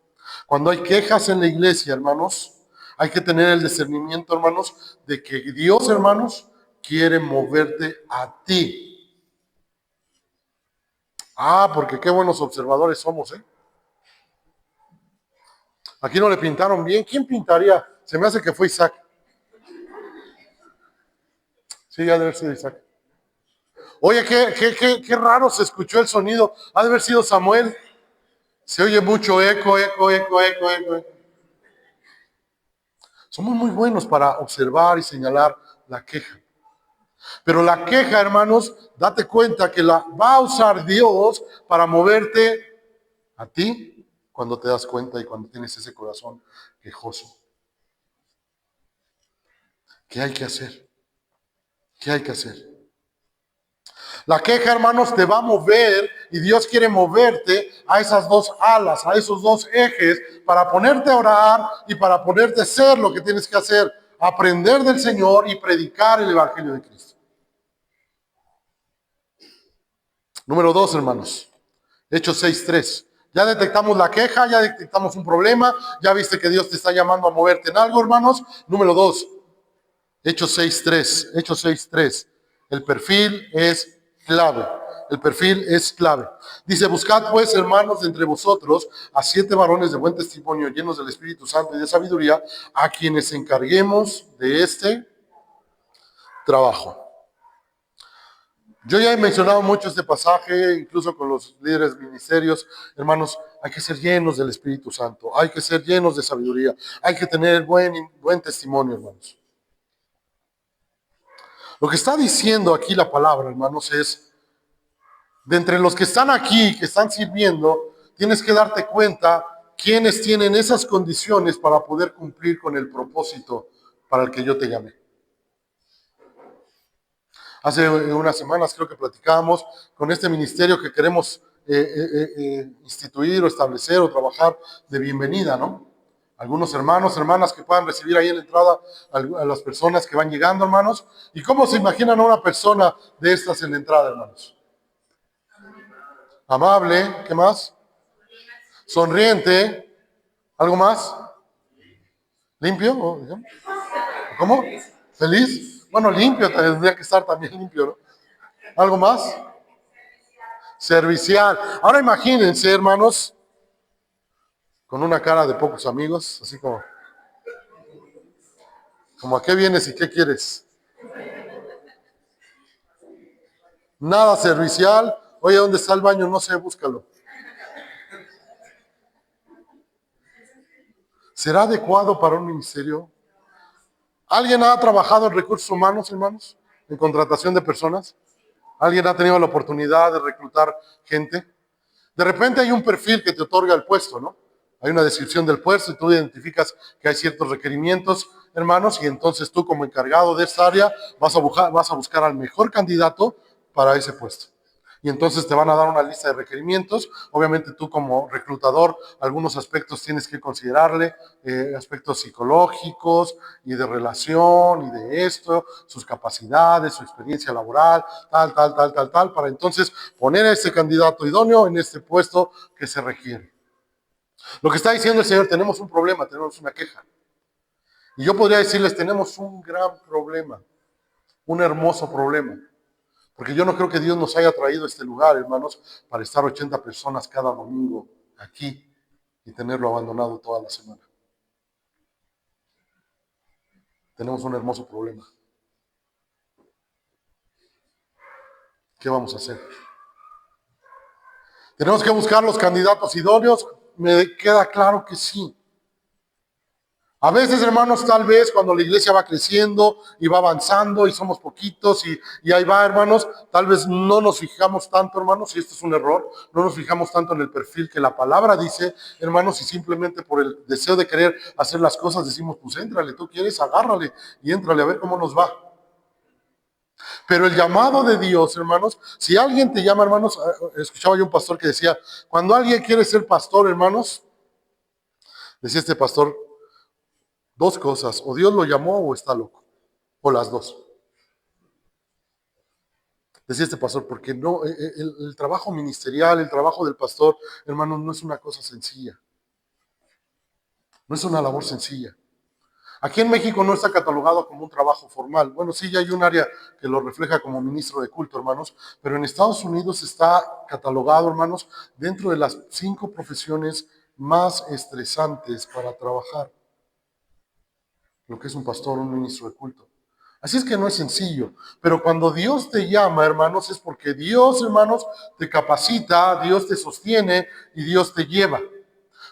Cuando hay quejas en la iglesia, hermanos, hay que tener el discernimiento, hermanos, de que Dios, hermanos, quiere moverte a ti. Porque qué buenos observadores somos, ¿eh? Aquí no le pintaron bien. ¿Quién pintaría? Se me hace que fue Isaac. Sí, ha de haber sido Isaac. Oye, qué raro se escuchó el sonido. Ha de haber sido Samuel. Se oye mucho eco, eco, eco, eco, eco. Somos muy buenos para observar y señalar la queja. Pero la queja, hermanos, date cuenta que la va a usar Dios para moverte a ti cuando te das cuenta y cuando tienes ese corazón quejoso. ¿Qué hay que hacer? ¿Qué hay que hacer? La queja, hermanos, te va a mover y Dios quiere moverte a esas 2 alas, a esos 2 ejes, para ponerte a orar y para ponerte a hacer lo que tienes que hacer, aprender del Señor y predicar el Evangelio de Cristo. Número 2, hermanos, Hechos 6:3. Ya detectamos la queja, ya detectamos un problema, ya viste que Dios te está llamando a moverte en algo, hermanos. Número 2, Hechos 6:3. Hechos 6:3. El perfil es clave. El perfil es clave. Dice, buscad pues, hermanos, de entre vosotros a 7 varones de buen testimonio, llenos del Espíritu Santo y de sabiduría, a quienes encarguemos de este trabajo. Yo ya he mencionado mucho este pasaje, incluso con los líderes ministerios. Hermanos, hay que ser llenos del Espíritu Santo, hay que ser llenos de sabiduría, hay que tener buen testimonio, hermanos. Lo que está diciendo aquí la palabra, hermanos, es, de entre los que están aquí, que están sirviendo, tienes que darte cuenta quiénes tienen esas condiciones para poder cumplir con el propósito para el que yo te llamé. Hace unas semanas creo que platicábamos con este ministerio que queremos instituir o establecer o trabajar de bienvenida, ¿no? Algunos hermanos, hermanas que puedan recibir ahí en la entrada a las personas que van llegando, hermanos. ¿Y cómo se imaginan a una persona de estas en la entrada, hermanos? amable, ¿qué más? Sonriente, ¿algo más? ¿Limpio? ¿Cómo? ¿Feliz? Bueno, limpio, tendría que estar también limpio, ¿no? ¿Algo más? Servicial. Ahora imagínense, hermanos, con una cara de pocos amigos, así como ¿a qué vienes y qué quieres? Nada servicial. Oye, ¿dónde está el baño? No sé, búscalo. ¿Será adecuado para un ministerio? ¿Alguien ha trabajado en recursos humanos, hermanos? ¿En contratación de personas? ¿Alguien ha tenido la oportunidad de reclutar gente? De repente hay un perfil que te otorga el puesto, ¿no? Hay una descripción del puesto y tú identificas que hay ciertos requerimientos, hermanos, y entonces tú como encargado de esta área vas a buscar al mejor candidato para ese puesto. Y entonces te van a dar una lista de requerimientos. Obviamente tú como reclutador, algunos aspectos tienes que considerarle, aspectos psicológicos y de relación y de esto, sus capacidades, su experiencia laboral, tal, para entonces poner a ese candidato idóneo en este puesto que se requiere. Lo que está diciendo el Señor, tenemos un problema, tenemos una queja. Y yo podría decirles, tenemos un gran problema, un hermoso problema. Porque yo no creo que Dios nos haya traído a este lugar, hermanos, para estar 80 personas cada domingo aquí y tenerlo abandonado toda la semana. Tenemos un hermoso problema. ¿Qué vamos a hacer? ¿Tenemos que buscar los candidatos idóneos? Me queda claro que sí. A veces, hermanos, tal vez cuando la iglesia va creciendo y va avanzando y somos poquitos y ahí va, hermanos, tal vez no nos fijamos tanto, hermanos, y esto es un error, no nos fijamos tanto en el perfil que la palabra dice, hermanos, y simplemente por el deseo de querer hacer las cosas decimos, pues éntrale, tú quieres, agárrale y éntrale a ver cómo nos va. Pero el llamado de Dios, hermanos, si alguien te llama, hermanos, escuchaba yo un pastor que decía, cuando alguien quiere ser pastor, hermanos, decía este pastor, dos cosas, o Dios lo llamó o está loco, o las dos. Decía este pastor, porque no, el trabajo ministerial, el trabajo del pastor, hermanos, no es una cosa sencilla, no es una labor sencilla. Aquí en México no está catalogado como un trabajo formal. Bueno, sí, ya hay un área que lo refleja como ministro de culto, hermanos, pero en Estados Unidos está catalogado, hermanos, dentro de las 5 profesiones más estresantes para trabajar. Lo que es un pastor, un ministro de culto. Así es que no es sencillo, pero cuando Dios te llama, hermanos, es porque Dios, hermanos, te capacita, Dios te sostiene y Dios te lleva.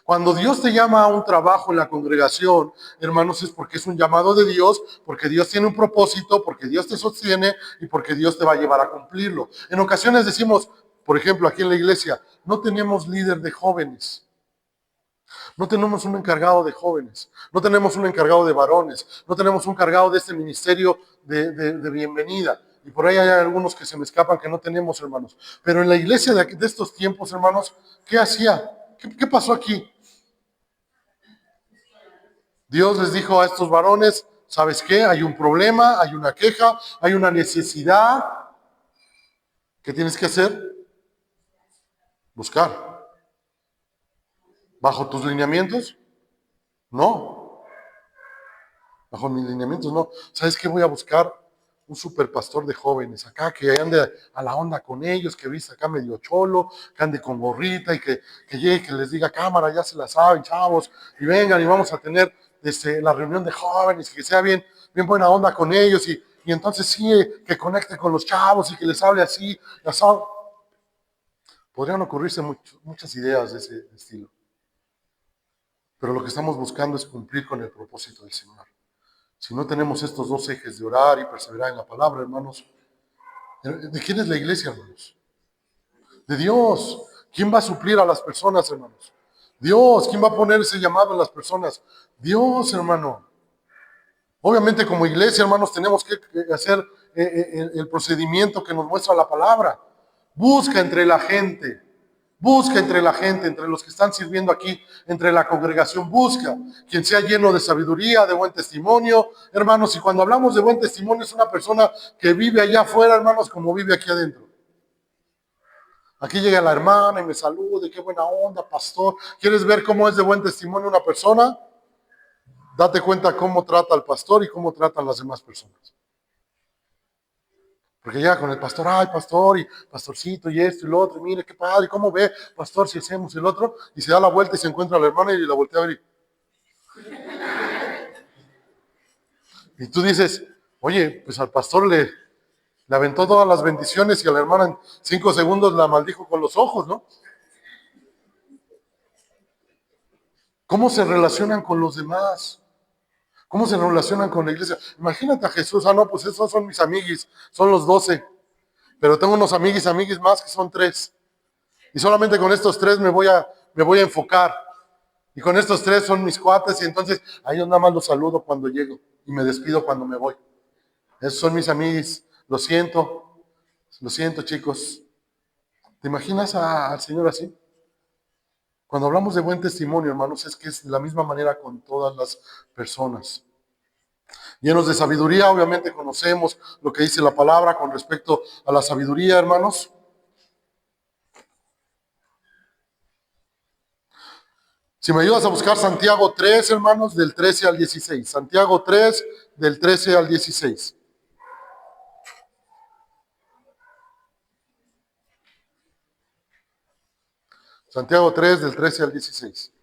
Cuando Dios te llama a un trabajo en la congregación, hermanos, es porque es un llamado de Dios, porque Dios tiene un propósito, porque Dios te sostiene y porque Dios te va a llevar a cumplirlo. En ocasiones decimos, por ejemplo, aquí en la iglesia, no tenemos líder de jóvenes. No tenemos un encargado de jóvenes, no tenemos un encargado de varones, no tenemos un encargado de este ministerio de bienvenida. Y por ahí hay algunos que se me escapan que no tenemos, hermanos. Pero en la iglesia de estos tiempos, hermanos, ¿qué hacía? ¿Qué pasó aquí? Dios les dijo a estos varones, ¿sabes qué? Hay un problema, hay una queja, hay una necesidad. ¿Qué tienes que hacer? Buscar. ¿Bajo tus lineamientos? No. Bajo mis lineamientos, no. ¿Sabes qué? Voy a buscar un super pastor de jóvenes acá, que ande a la onda con ellos, que viste acá medio cholo, que ande con gorrita y que llegue, que les diga cámara, ya se la saben, chavos, y vengan y vamos a tener la reunión de jóvenes y que sea bien buena onda con ellos y entonces sí, que conecte con los chavos y que les hable así, podrían ocurrirse muchas ideas de ese estilo. Pero lo que estamos buscando es cumplir con el propósito del Señor. Si no tenemos estos dos ejes de orar y perseverar en la palabra, hermanos, ¿de quién es la iglesia, hermanos? De Dios. ¿Quién va a suplir a las personas, hermanos? Dios. ¿Quién va a poner ese llamado en las personas? Dios, hermano. Obviamente como iglesia, hermanos, tenemos que hacer el procedimiento que nos muestra la palabra. Busca entre la gente. Busca entre la gente, entre los que están sirviendo aquí, entre la congregación, busca quien sea lleno de sabiduría, de buen testimonio, hermanos, y cuando hablamos de buen testimonio es una persona que vive allá afuera, hermanos, como vive aquí adentro. Aquí llega la hermana y me saluda, qué buena onda, pastor. ¿Quieres ver cómo es de buen testimonio una persona? Date cuenta cómo trata al pastor y cómo tratan las demás personas. Porque llega con el pastor, ay, pastor, y pastorcito, y esto y lo otro, y mire qué padre, ¿cómo ve, pastor, si hacemos el otro? Y se da la vuelta y se encuentra a la hermana y la voltea a ver. Y tú dices, oye, pues al pastor le aventó todas las bendiciones y a la hermana en 5 segundos la maldijo con los ojos, ¿no? ¿Cómo se relacionan con los demás? ¿Cómo se relacionan con la iglesia? Imagínate a Jesús, no, pues esos son mis amiguis, son los 12, pero tengo unos amiguis más que son 3. Y solamente con estos 3 me voy a enfocar. Y con estos 3 son mis cuates y entonces a ellos nada más los saludo cuando llego y me despido cuando me voy. Esos son mis amigos. Lo siento chicos. ¿Te imaginas al Señor así? Cuando hablamos de buen testimonio, hermanos, es que es de la misma manera con todas las personas. Llenos de sabiduría, obviamente conocemos lo que dice la palabra con respecto a la sabiduría, hermanos. Si me ayudas a buscar Santiago 3, hermanos, del 13 al 16. Santiago 3, del 13 al 16. Santiago 3, del 13 al 16.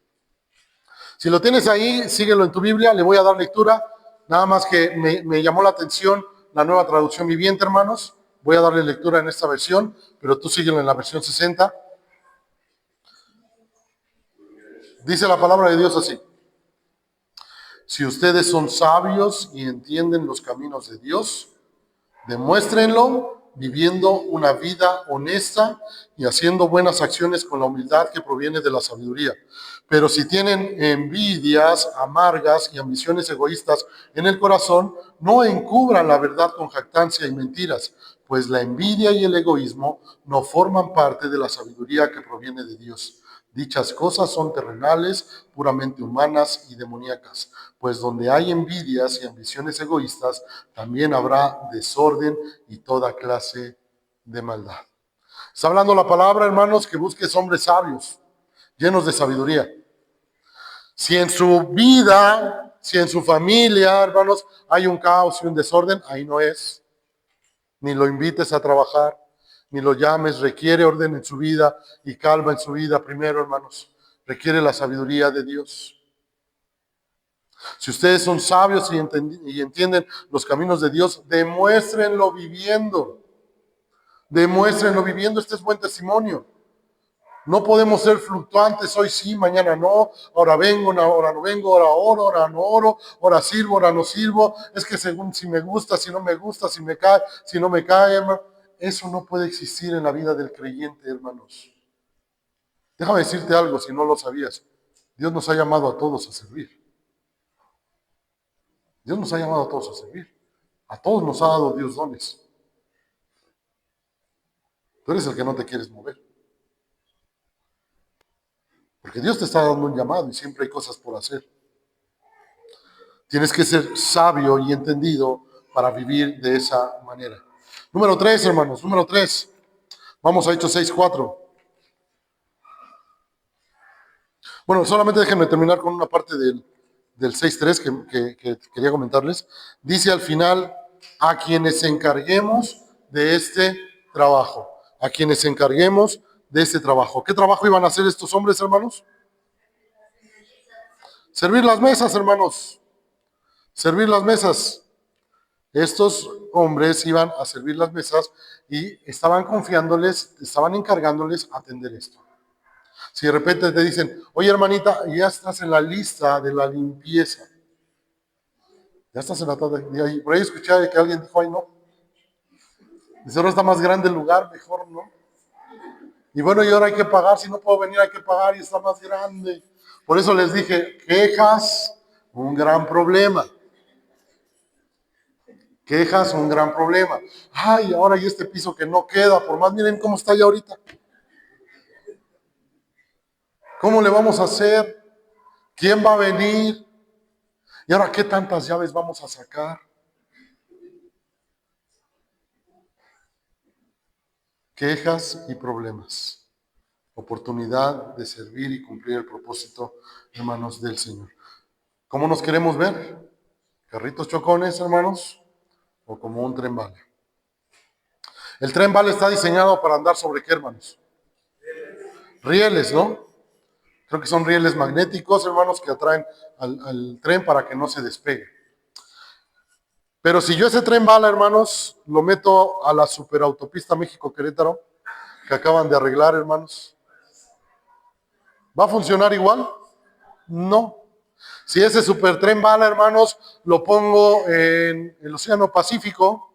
Si lo tienes ahí, síguelo en tu Biblia, le voy a dar lectura. Nada más que me llamó la atención la nueva traducción viviente, hermanos. Voy a darle lectura en esta versión, pero tú síguelo en la versión 60. Dice la palabra de Dios así. Si ustedes son sabios y entienden los caminos de Dios, demuéstrenlo viviendo una vida honesta y haciendo buenas acciones con la humildad que proviene de la sabiduría. Pero si tienen envidias amargas y ambiciones egoístas en el corazón, no encubran la verdad con jactancia y mentiras, pues la envidia y el egoísmo no forman parte de la sabiduría que proviene de Dios. Dichas cosas son terrenales, puramente humanas y demoníacas, pues donde hay envidias y ambiciones egoístas, también habrá desorden y toda clase de maldad. Está hablando la palabra, hermanos, que busques hombres sabios, llenos de sabiduría. Si en su vida, si en su familia, hermanos, hay un caos y un desorden, ahí no es. Ni lo invites a trabajar, ni lo llames, requiere orden en su vida y calma en su vida primero, hermanos. Requiere la sabiduría de Dios. Si ustedes son sabios y entienden los caminos de Dios, demuéstrenlo viviendo. Demuéstrenlo viviendo, este es buen testimonio. No podemos ser fluctuantes, hoy sí, mañana no, ahora vengo, ahora no vengo, ahora oro, ahora no oro, ahora sirvo, ahora no sirvo. Es que según si me gusta, si no me gusta, si me cae, si no me cae, hermano. Eso no puede existir en la vida del creyente, hermanos. Déjame decirte algo, si no lo sabías. Dios nos ha llamado a todos a servir. Dios nos ha llamado a todos a servir. A todos nos ha dado Dios dones. Tú eres el que no te quieres mover. Porque Dios te está dando un llamado y siempre hay cosas por hacer. Tienes que ser sabio y entendido para vivir de esa manera. Número 3, hermanos. Número 3. Vamos a Hechos 6:4. Bueno, solamente déjenme terminar con una parte del 6:3 que quería comentarles. Dice al final, a quienes encarguemos de este trabajo. A quienes encarguemos de este trabajo. ¿Qué trabajo iban a hacer estos hombres, hermanos? Servir las mesas, hermanos. Servir las mesas. Estos hombres iban a servir las mesas y estaban confiándoles, estaban encargándoles atender esto. Si de repente te dicen, oye hermanita, ya estás en la lista de la limpieza. Ya estás en la tarde. Por ahí escuché que alguien dijo, ay no. Dice, ahora está más grande el lugar, mejor no. Y bueno, y ahora hay que pagar, si no puedo venir hay que pagar y está más grande. Por eso les dije, quejas, un gran problema. Quejas, un gran problema. Ay, ahora hay este piso que no queda, por más miren cómo está ya ahorita. ¿Cómo le vamos a hacer? ¿Quién va a venir? ¿Y ahora qué tantas llaves vamos a sacar? quejas y problemas. Oportunidad de servir y cumplir el propósito, hermanos, del Señor. ¿Cómo nos queremos ver? ¿Carritos chocones, hermanos? ¿O como un tren bala? El tren bala está diseñado para andar sobre ¿qué, hermanos? Rieles, ¿no? Creo que son rieles magnéticos, hermanos, que atraen al tren para que no se despegue. Pero si yo ese tren bala, hermanos, lo meto a la superautopista México-Querétaro, que acaban de arreglar, hermanos, ¿va a funcionar igual? No. Si ese supertren bala, hermanos, lo pongo en el Océano Pacífico,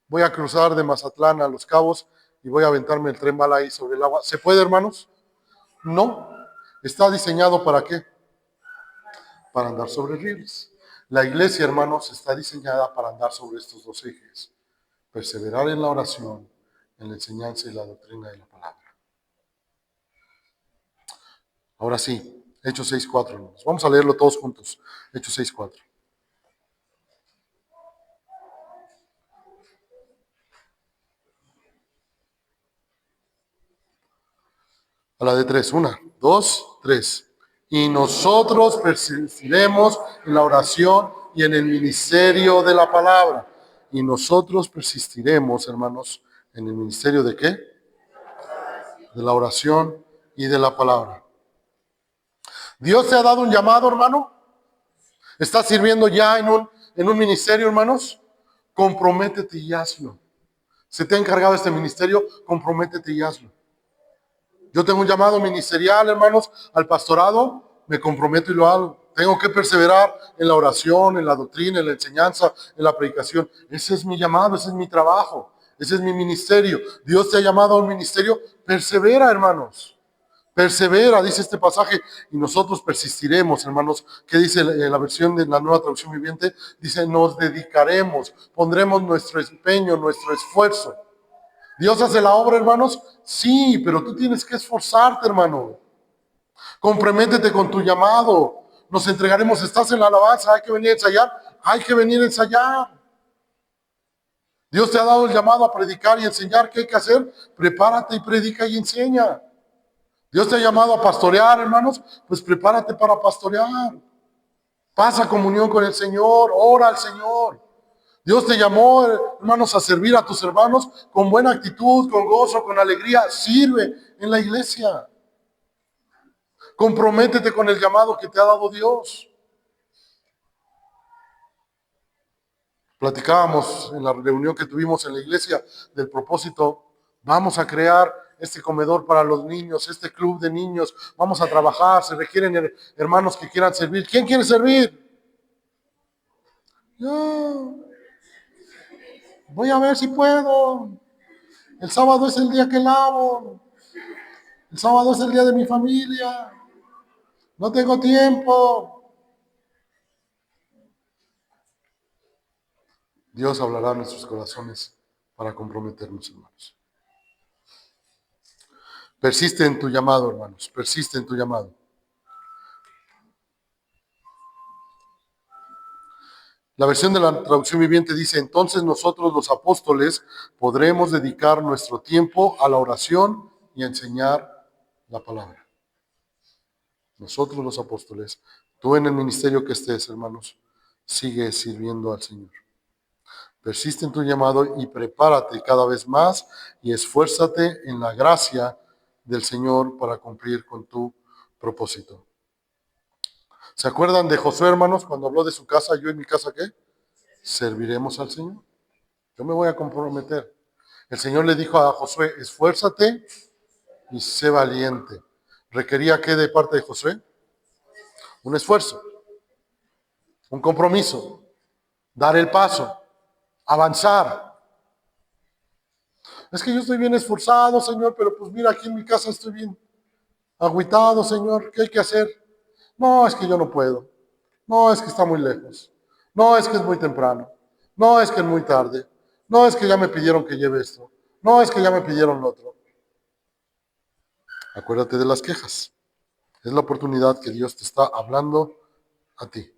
voy a cruzar de Mazatlán a Los Cabos y voy a aventarme el tren bala ahí sobre el agua. ¿Se puede, hermanos? No. ¿Está diseñado para qué? Para andar sobre rieles. La iglesia, hermanos, está diseñada para andar sobre estos dos ejes. Perseverar en la oración, en la enseñanza y la doctrina de la palabra. Ahora sí, Hechos 6:4, hermanos. Vamos a leerlo todos juntos. Hechos 6:4. A la de tres. 1, 2, 3. Y nosotros persistiremos en la oración y en el ministerio de la palabra. Y nosotros persistiremos, hermanos, en el ministerio de ¿qué? De la oración y de la palabra. Dios te ha dado un llamado, hermano. ¿Estás sirviendo ya en un ministerio, hermanos? Comprométete y hazlo. Se te ha encargado este ministerio, comprométete y hazlo. Yo tengo un llamado ministerial, hermanos, al pastorado, me comprometo y lo hago. Tengo que perseverar en la oración, en la doctrina, en la enseñanza, en la predicación. Ese es mi llamado, ese es mi trabajo, ese es mi ministerio. Dios te ha llamado a un ministerio, persevera, hermanos. Persevera, dice este pasaje, y nosotros persistiremos, hermanos. ¿Qué dice la versión de la Nueva Traducción Viviente? Dice, nos dedicaremos, pondremos nuestro empeño, nuestro esfuerzo. ¿Dios hace la obra, hermanos? Sí, pero tú tienes que esforzarte, hermano. Comprométete con tu llamado. Nos entregaremos, estás en la alabanza, hay que venir a ensayar, hay que venir a ensayar. Dios te ha dado el llamado a predicar y enseñar. ¿Qué hay que hacer? Prepárate y predica y enseña. Dios te ha llamado a pastorear, hermanos, pues prepárate para pastorear. Pasa comunión con el Señor, ora al Señor. Dios te llamó, hermanos, a servir a tus hermanos con buena actitud, con gozo, con alegría. Sirve en la iglesia. Comprométete con el llamado que te ha dado Dios. Platicábamos en la reunión que tuvimos en la iglesia del propósito. Vamos a crear este comedor para los niños, este club de niños. Vamos a trabajar, se requieren hermanos que quieran servir. ¿Quién quiere servir? Yo voy a ver si puedo. El sábado es el día que lavo. El sábado es el día de mi familia. No tengo tiempo. Dios hablará en nuestros corazones para comprometernos, hermanos. Persiste en tu llamado, hermanos. Persiste en tu llamado. La versión de la traducción viviente dice, entonces nosotros los apóstoles podremos dedicar nuestro tiempo a la oración y a enseñar la palabra. Nosotros los apóstoles, tú en el ministerio que estés, hermanos, sigue sirviendo al Señor. Persiste en tu llamado y prepárate cada vez más y esfuérzate en la gracia del Señor para cumplir con tu propósito. ¿Se acuerdan de Josué, hermanos, cuando habló de su casa? Yo en mi casa, ¿qué? Serviremos al Señor. Yo me voy a comprometer. El Señor le dijo a Josué, esfuérzate y sé valiente. ¿Requería qué de parte de Josué? Un esfuerzo, un compromiso, dar el paso, avanzar. Es que yo estoy bien esforzado, Señor, pero pues mira, aquí en mi casa estoy bien agüitado, Señor. ¿Qué hay que hacer? No, es que yo no puedo. No, es que está muy lejos. No, es que es muy temprano. No, es que es muy tarde. No, es que ya me pidieron que lleve esto. No, es que ya me pidieron lo otro. Acuérdate de las quejas. Es la oportunidad que Dios te está hablando a ti.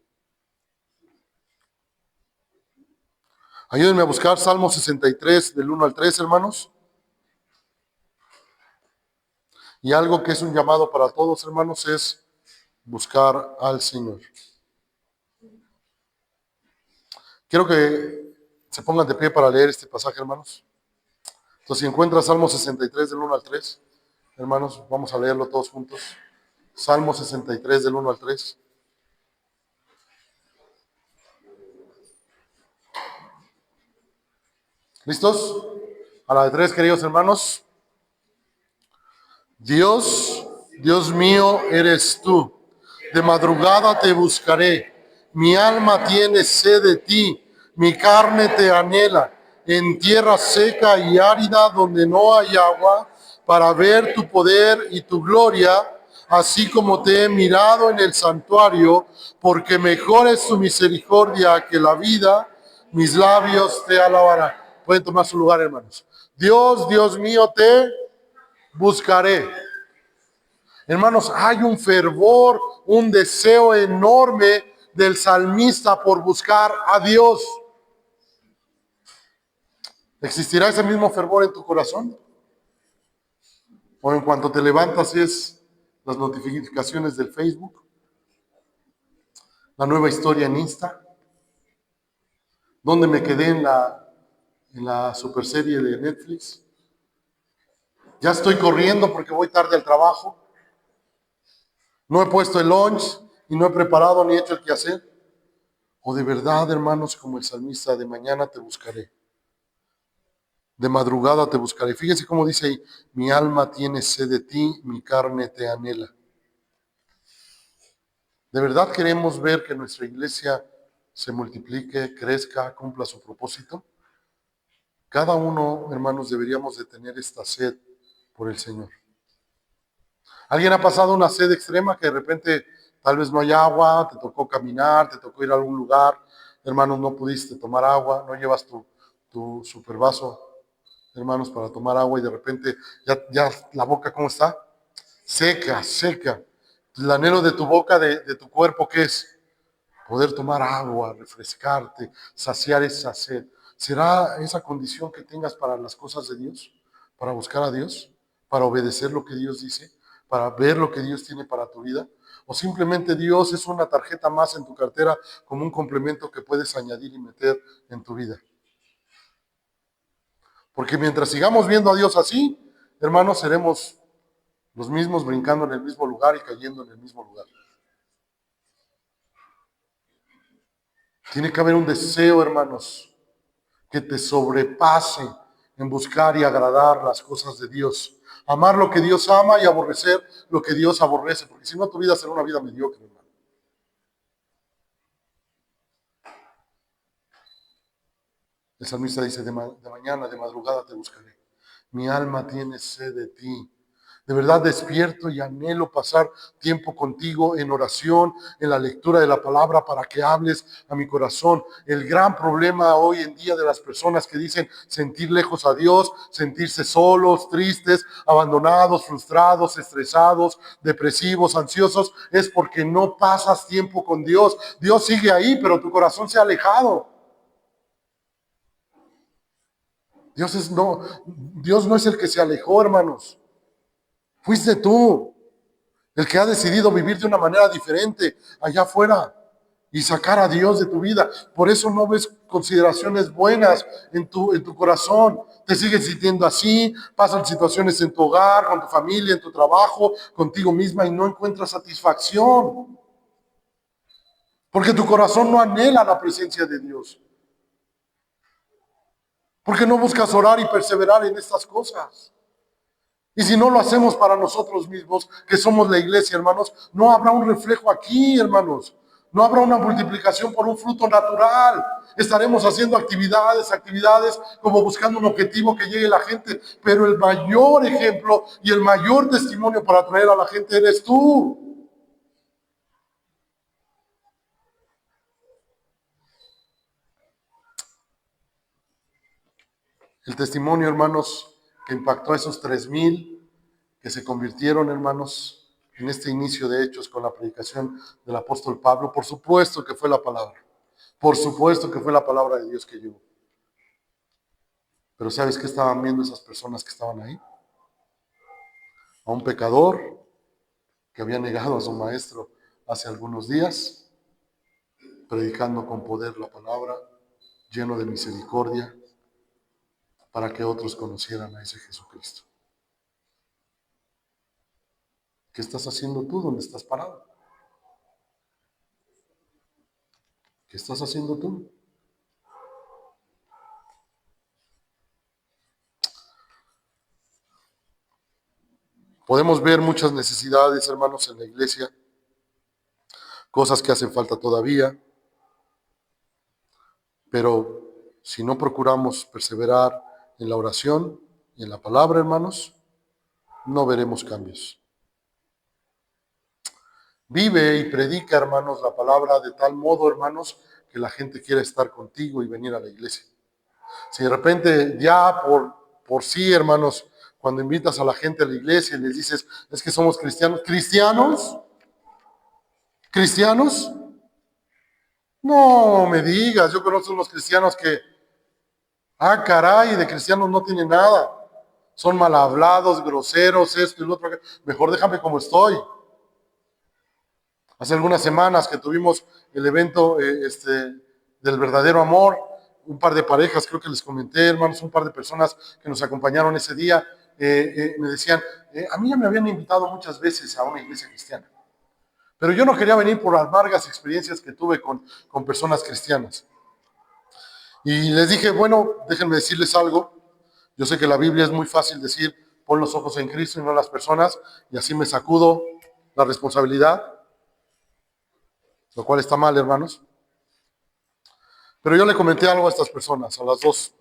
Ayúdenme a buscar Salmo 63, del 1 al 3, hermanos. Y algo que es un llamado para todos, hermanos, es buscar al Señor. Quiero que se pongan de pie para leer este pasaje, hermanos. Entonces, si encuentras Salmo 63 del 1 al 3, hermanos, vamos a leerlo todos juntos. Salmo 63 del 1 al 3. ¿Listos? A la de 3, queridos hermanos. Dios, Dios mío, eres tú. De madrugada te buscaré. Mi alma tiene sed de ti. Mi carne te anhela. En tierra seca y árida donde no hay agua, para ver tu poder y tu gloria, así como te he mirado en el santuario, porque mejor es tu misericordia que la vida. Mis labios te alabarán. Pueden tomar su lugar, hermanos. Dios, Dios mío, te buscaré. Hermanos, hay un fervor, un deseo enorme del salmista por buscar a Dios. ¿Existirá ese mismo fervor en tu corazón? ¿O en cuanto te levantas es las notificaciones del Facebook, la nueva historia en Insta? ¿Dónde me quedé en la super serie de Netflix? Ya estoy corriendo porque voy tarde al trabajo. No he puesto el lunch y no he preparado ni hecho el quehacer. O de verdad, hermanos, como el salmista, de mañana te buscaré. De madrugada te buscaré. Fíjense cómo dice ahí, mi alma tiene sed de ti, mi carne te anhela. ¿De verdad queremos ver que nuestra iglesia se multiplique, crezca, cumpla su propósito? Cada uno, hermanos, deberíamos de tener esta sed por el Señor. ¿Alguien ha pasado una sed extrema que de repente tal vez no hay agua, te tocó caminar, te tocó ir a algún lugar, hermanos, no pudiste tomar agua, no llevas tu super vaso, hermanos, para tomar agua y de repente ya la boca, ¿cómo está? Seca, seca. El anhelo de tu boca, de tu cuerpo, ¿qué es? Poder tomar agua, refrescarte, saciar esa sed. ¿Será esa condición que tengas para las cosas de Dios? ¿Para buscar a Dios? ¿Para obedecer lo que Dios dice? ¿Para ver lo que Dios tiene para tu vida? ¿O simplemente Dios es una tarjeta más en tu cartera como un complemento que puedes añadir y meter en tu vida? Porque mientras sigamos viendo a Dios así, hermanos, seremos los mismos brincando en el mismo lugar y cayendo en el mismo lugar. Tiene que haber un deseo, hermanos, que te sobrepase en buscar y agradar las cosas de Dios. Amar lo que Dios ama y aborrecer lo que Dios aborrece, porque si no tu vida será una vida mediocre, hermano. El salmista dice, de mañana, de madrugada te buscaré. Mi alma tiene sed de ti. De verdad despierto y anhelo pasar tiempo contigo en oración, en la lectura de la palabra para que hables a mi corazón. El gran problema hoy en día de las personas que dicen sentir lejos a Dios, sentirse solos, tristes, abandonados, frustrados, estresados, depresivos, ansiosos, es porque no pasas tiempo con Dios. Dios sigue ahí, pero tu corazón se ha alejado. Dios no es el que se alejó, hermanos. Fuiste tú el que ha decidido vivir de una manera diferente allá afuera y sacar a Dios de tu vida. Por eso no ves consideraciones buenas en tu corazón. Te sigues sintiendo así, pasan situaciones en tu hogar, con tu familia, en tu trabajo, contigo misma y no encuentras satisfacción. Porque tu corazón no anhela la presencia de Dios. Porque no buscas orar y perseverar en estas cosas. Y si no lo hacemos para nosotros mismos, que somos la iglesia, hermanos, no habrá un reflejo aquí, hermanos. No habrá una multiplicación por un fruto natural. Estaremos haciendo actividades como buscando un objetivo que llegue a la gente. Pero el mayor ejemplo y el mayor testimonio para atraer a la gente eres tú. El testimonio, hermanos, que impactó a esos 3,000 que se convirtieron, hermanos, en este inicio de Hechos con la predicación del apóstol Pablo, por supuesto que fue la palabra. Por supuesto que fue la palabra de Dios que llegó. Pero ¿sabes qué estaban viendo esas personas que estaban ahí? a un pecador que había negado a su maestro hace algunos días, predicando con poder la palabra, lleno de misericordia, para que otros conocieran a ese Jesucristo. ¿Qué estás haciendo tú donde estás parado? ¿Qué estás haciendo tú? Podemos ver muchas necesidades, hermanos, en la iglesia, cosas que hacen falta todavía, pero si no procuramos perseverar en la oración y en la palabra, hermanos, no veremos cambios. Vive y predica, hermanos, la palabra de tal modo, hermanos, que la gente quiera estar contigo y venir a la iglesia. Si de repente ya por sí, hermanos, cuando invitas a la gente a la iglesia y les dices, es que somos cristianos, ¿cristianos? ¿Cristianos? No me digas, yo conozco unos cristianos que, caray, de cristianos no tienen nada. Son mal hablados, groseros, esto y lo otro. Mejor déjame como estoy. Hace algunas semanas que tuvimos el evento del verdadero amor, un par de parejas, creo que les comenté, hermanos, un par de personas que nos acompañaron ese día, me decían, a mí ya me habían invitado muchas veces a una iglesia cristiana, pero yo no quería venir por las amargas experiencias que tuve con personas cristianas. Y les dije, bueno, déjenme decirles algo. Yo sé que la Biblia es muy fácil decir, pon los ojos en Cristo y no en las personas, y así me sacudo la responsabilidad, lo cual está mal, hermanos. Pero yo le comenté algo a estas personas, a las dos.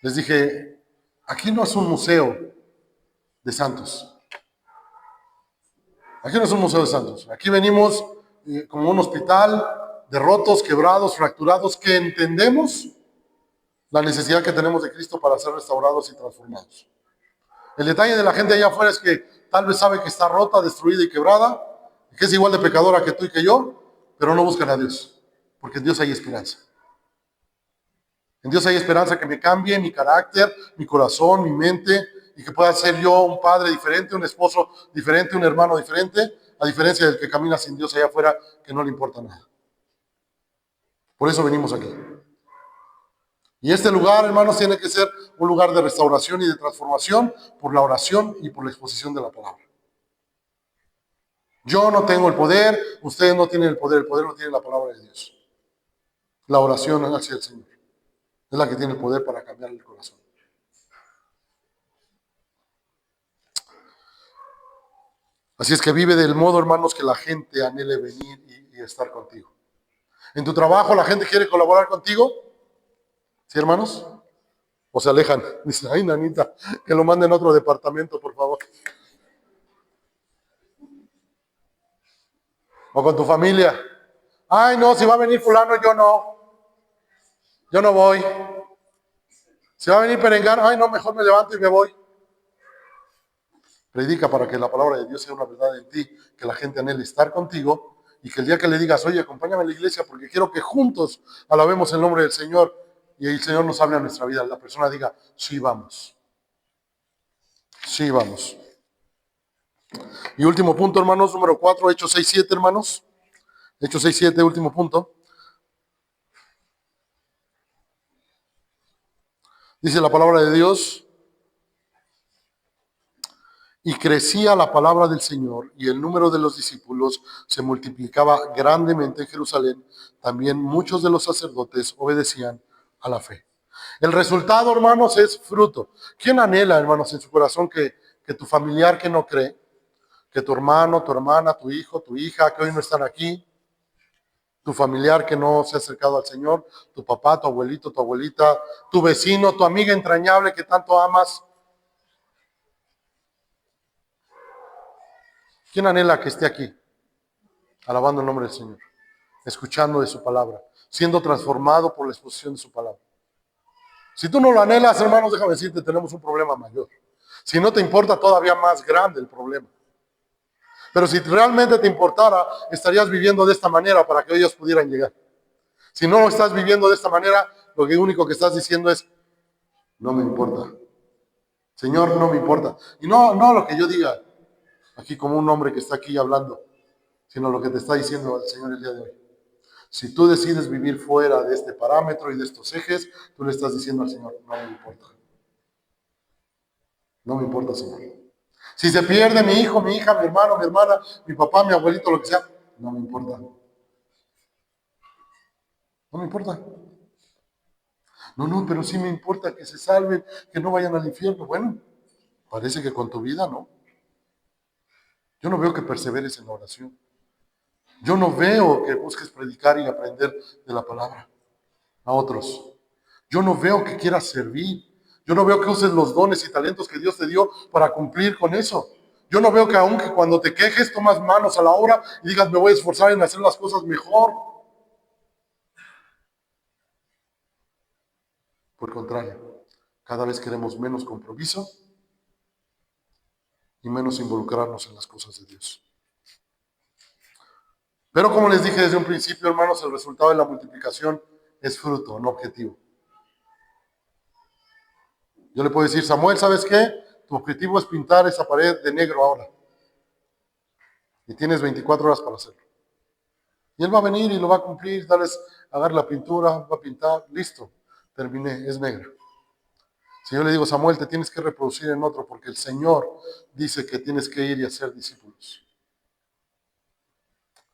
Les dije, aquí no es un museo de santos. Aquí no es un museo de santos. Aquí venimos como un hospital de rotos, quebrados, fracturados, que entendemos la necesidad que tenemos de Cristo para ser restaurados y transformados. El detalle de la gente allá afuera es que tal vez sabe que está rota, destruida y quebrada, que es igual de pecadora que tú y que yo, pero no buscan a Dios, porque en Dios hay esperanza. En Dios hay esperanza que me cambie mi carácter, mi corazón, mi mente, y que pueda ser yo un padre diferente, un esposo diferente, un hermano diferente, a diferencia del que camina sin Dios allá afuera, que no le importa nada. Por eso venimos aquí. Y este lugar, hermanos, tiene que ser un lugar de restauración y de transformación por la oración y por la exposición de la palabra. Yo no tengo el poder, ustedes no tienen el poder lo tiene la palabra de Dios. La oración hacia el Señor es la que tiene el poder para cambiar el corazón. Así es que vive del modo, hermanos, que la gente anhele venir y estar contigo. En tu trabajo la gente quiere colaborar contigo, ¿sí, hermanos? O se alejan. Dicen, ay, nanita, que lo manden a otro departamento, por favor. O con tu familia. Ay, no, si va a venir fulano, yo no. Yo no voy. Si va a venir Perengano, ay, no, mejor me levanto y me voy. Predica para que la palabra de Dios sea una verdad en ti, que la gente anhele estar contigo y que el día que le digas, oye, acompáñame a la iglesia porque quiero que juntos alabemos el nombre del Señor y el Señor nos hable a nuestra vida, la persona diga, sí, vamos. Sí, vamos. Y último punto, hermanos, número 4, Hechos 6:7, hermanos. Hechos 6:7, último punto. Dice la palabra de Dios, y crecía la palabra del Señor y el número de los discípulos se multiplicaba grandemente en Jerusalén. También muchos de los sacerdotes obedecían a la fe. El resultado, hermanos, es fruto. ¿Quién anhela, hermanos, en su corazón que tu familiar que no cree, que tu hermano, tu hermana, tu hijo, tu hija, que hoy no están aquí, tu familiar que no se ha acercado al Señor, tu papá, tu abuelito, tu abuelita, tu vecino, tu amiga entrañable que tanto amas? ¿Quién anhela que esté aquí, alabando el nombre del Señor, escuchando de su palabra, siendo transformado por la exposición de su palabra? Si tú no lo anhelas, hermanos, déjame decirte, tenemos un problema mayor. Si no te importa, todavía más grande el problema. Pero si realmente te importara, estarías viviendo de esta manera para que ellos pudieran llegar. Si no lo estás viviendo de esta manera, lo único que estás diciendo es, no me importa. Señor, no me importa. Y no lo que yo diga, aquí como un hombre que está aquí hablando, sino lo que te está diciendo el Señor el día de hoy. Si tú decides vivir fuera de este parámetro y de estos ejes, tú le estás diciendo al Señor, no me importa. No me importa, Señor. Si se pierde mi hijo, mi hija, mi hermano, mi hermana, mi papá, mi abuelito, lo que sea, no me importa. No me importa. No, pero sí me importa que se salven, que no vayan al infierno. Bueno, parece que con tu vida no. Yo no veo que perseveres en la oración. Yo no veo que busques predicar y aprender de la palabra a otros. Yo no veo que quieras servir. Yo no veo que uses los dones y talentos que Dios te dio para cumplir con eso. Yo no veo que aunque cuando te quejes tomas manos a la obra y digas me voy a esforzar en hacer las cosas mejor. Por el contrario, cada vez queremos menos compromiso y menos involucrarnos en las cosas de Dios. Pero como les dije desde un principio, hermanos, el resultado de la multiplicación es fruto, no objetivo. Yo le puedo decir, Samuel, ¿sabes qué? Tu objetivo es pintar esa pared de negro ahora. Y tienes 24 horas para hacerlo. Y él va a venir y lo va a cumplir, darles, agarrar la pintura, va a pintar, listo, terminé, es negra. Si yo le digo, Samuel, te tienes que reproducir en otro porque el Señor dice que tienes que ir y hacer discípulos.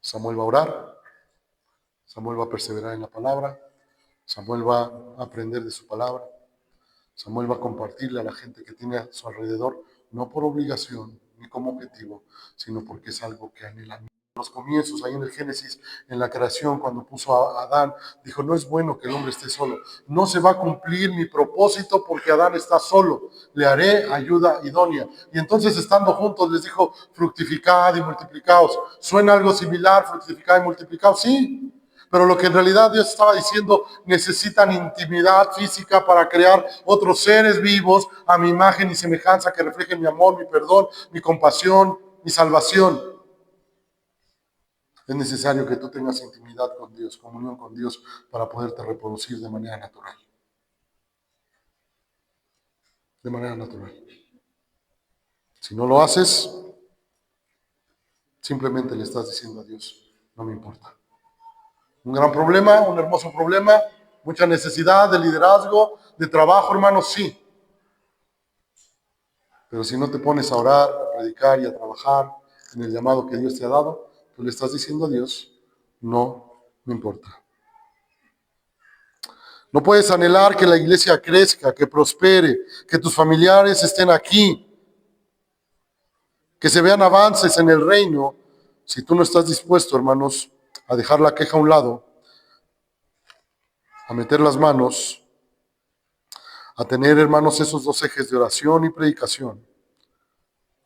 Samuel va a orar, Samuel va a perseverar en la palabra, Samuel va a aprender de su palabra, Samuel va a compartirle a la gente que tiene a su alrededor, no por obligación ni como objetivo, sino porque es algo que anhela. En los comienzos, ahí en el Génesis, en la creación, cuando puso a Adán, dijo, no es bueno que el hombre esté solo. No se va a cumplir mi propósito porque Adán está solo. Le haré ayuda idónea. Y entonces, estando juntos, les dijo, fructificad y multiplicaos. ¿Suena algo similar, fructificad y multiplicaos? Sí. Pero lo que en realidad Dios estaba diciendo, necesitan intimidad física para crear otros seres vivos a mi imagen y semejanza que reflejen mi amor, mi perdón, mi compasión, mi salvación. Es necesario que tú tengas intimidad con Dios, comunión con Dios, para poderte reproducir de manera natural. De manera natural. Si no lo haces, simplemente le estás diciendo a Dios, no me importa. Un gran problema, un hermoso problema, mucha necesidad de liderazgo, de trabajo, hermanos, sí. Pero si no te pones a orar, a predicar y a trabajar en el llamado que Dios te ha dado, tú le estás diciendo a Dios, no me importa. No puedes anhelar que la iglesia crezca, que prospere, que tus familiares estén aquí, que se vean avances en el reino, si tú no estás dispuesto, hermanos, a dejar la queja a un lado, a meter las manos, a tener, hermanos, esos dos ejes de oración y predicación,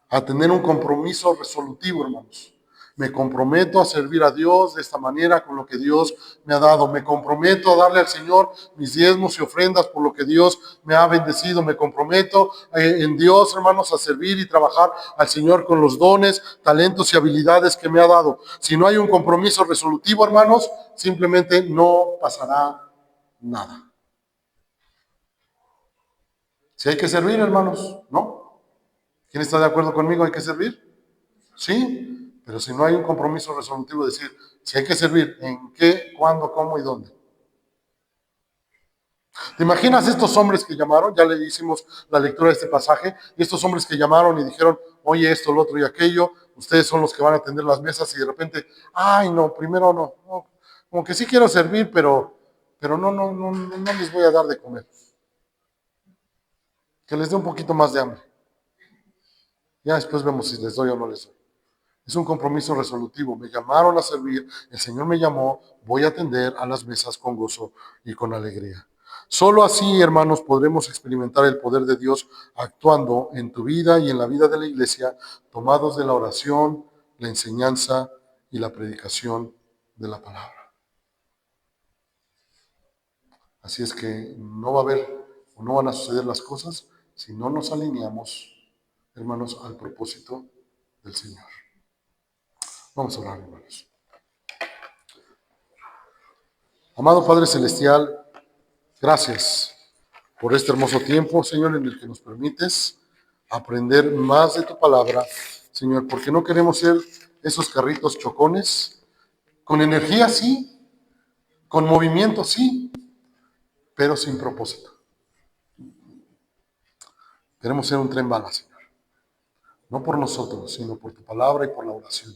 a tener un compromiso resolutivo, hermanos. Me comprometo a servir a Dios de esta manera con lo que Dios me ha dado. Me comprometo a darle al Señor mis diezmos y ofrendas por lo que Dios me ha bendecido. Me comprometo en Dios, hermanos, a servir y trabajar al Señor con los dones, talentos y habilidades que me ha dado. Si no hay un compromiso resolutivo, hermanos, simplemente no pasará nada. Si hay que servir, hermanos, ¿no? ¿Quién está de acuerdo conmigo? ¿Hay que servir? Sí, pero si no hay un compromiso resolutivo de decir, si hay que servir, ¿en qué, cuándo, cómo y dónde? ¿Te imaginas estos hombres que llamaron? Ya le hicimos la lectura de este pasaje, y estos hombres que llamaron y dijeron, oye, esto, lo otro y aquello, ustedes son los que van a atender las mesas, y de repente, ay, no, primero no, como que sí quiero servir, pero no les voy a dar de comer. Que les dé un poquito más de hambre. Ya después vemos si les doy o no les doy. Es un compromiso resolutivo. Me llamaron a servir, el Señor me llamó, voy a atender a las mesas con gozo y con alegría. Solo así, hermanos, podremos experimentar el poder de Dios actuando en tu vida y en la vida de la iglesia, tomados de la oración, la enseñanza y la predicación de la palabra. Así es que no va a haber o no van a suceder las cosas si no nos alineamos, hermanos, al propósito del Señor. Vamos a orar, hermanos. Amado Padre Celestial, gracias por este hermoso tiempo, Señor, en el que nos permites aprender más de tu palabra, Señor, porque no queremos ser esos carritos chocones, con energía sí, con movimiento sí, pero sin propósito. Queremos ser un tren bala, Señor. No por nosotros, sino por tu palabra y por la oración.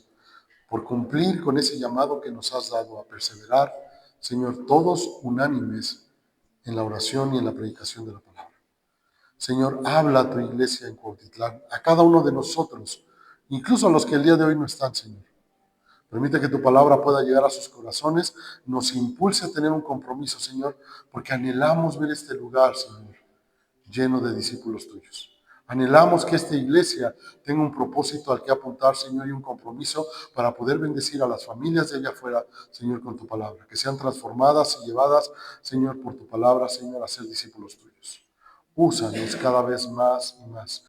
Por cumplir con ese llamado que nos has dado a perseverar, Señor, todos unánimes en la oración y en la predicación de la palabra. Señor, habla a tu iglesia en Cuautitlán, a cada uno de nosotros, incluso a los que el día de hoy no están, Señor. Permite que tu palabra pueda llegar a sus corazones, nos impulse a tener un compromiso, Señor, porque anhelamos ver este lugar, Señor, lleno de discípulos tuyos. Anhelamos que esta iglesia tenga un propósito al que apuntar, Señor, y un compromiso para poder bendecir a las familias de allá afuera, Señor, con tu palabra. Que sean transformadas y llevadas, Señor, por tu palabra, Señor, a ser discípulos tuyos. Úsanos cada vez más y más.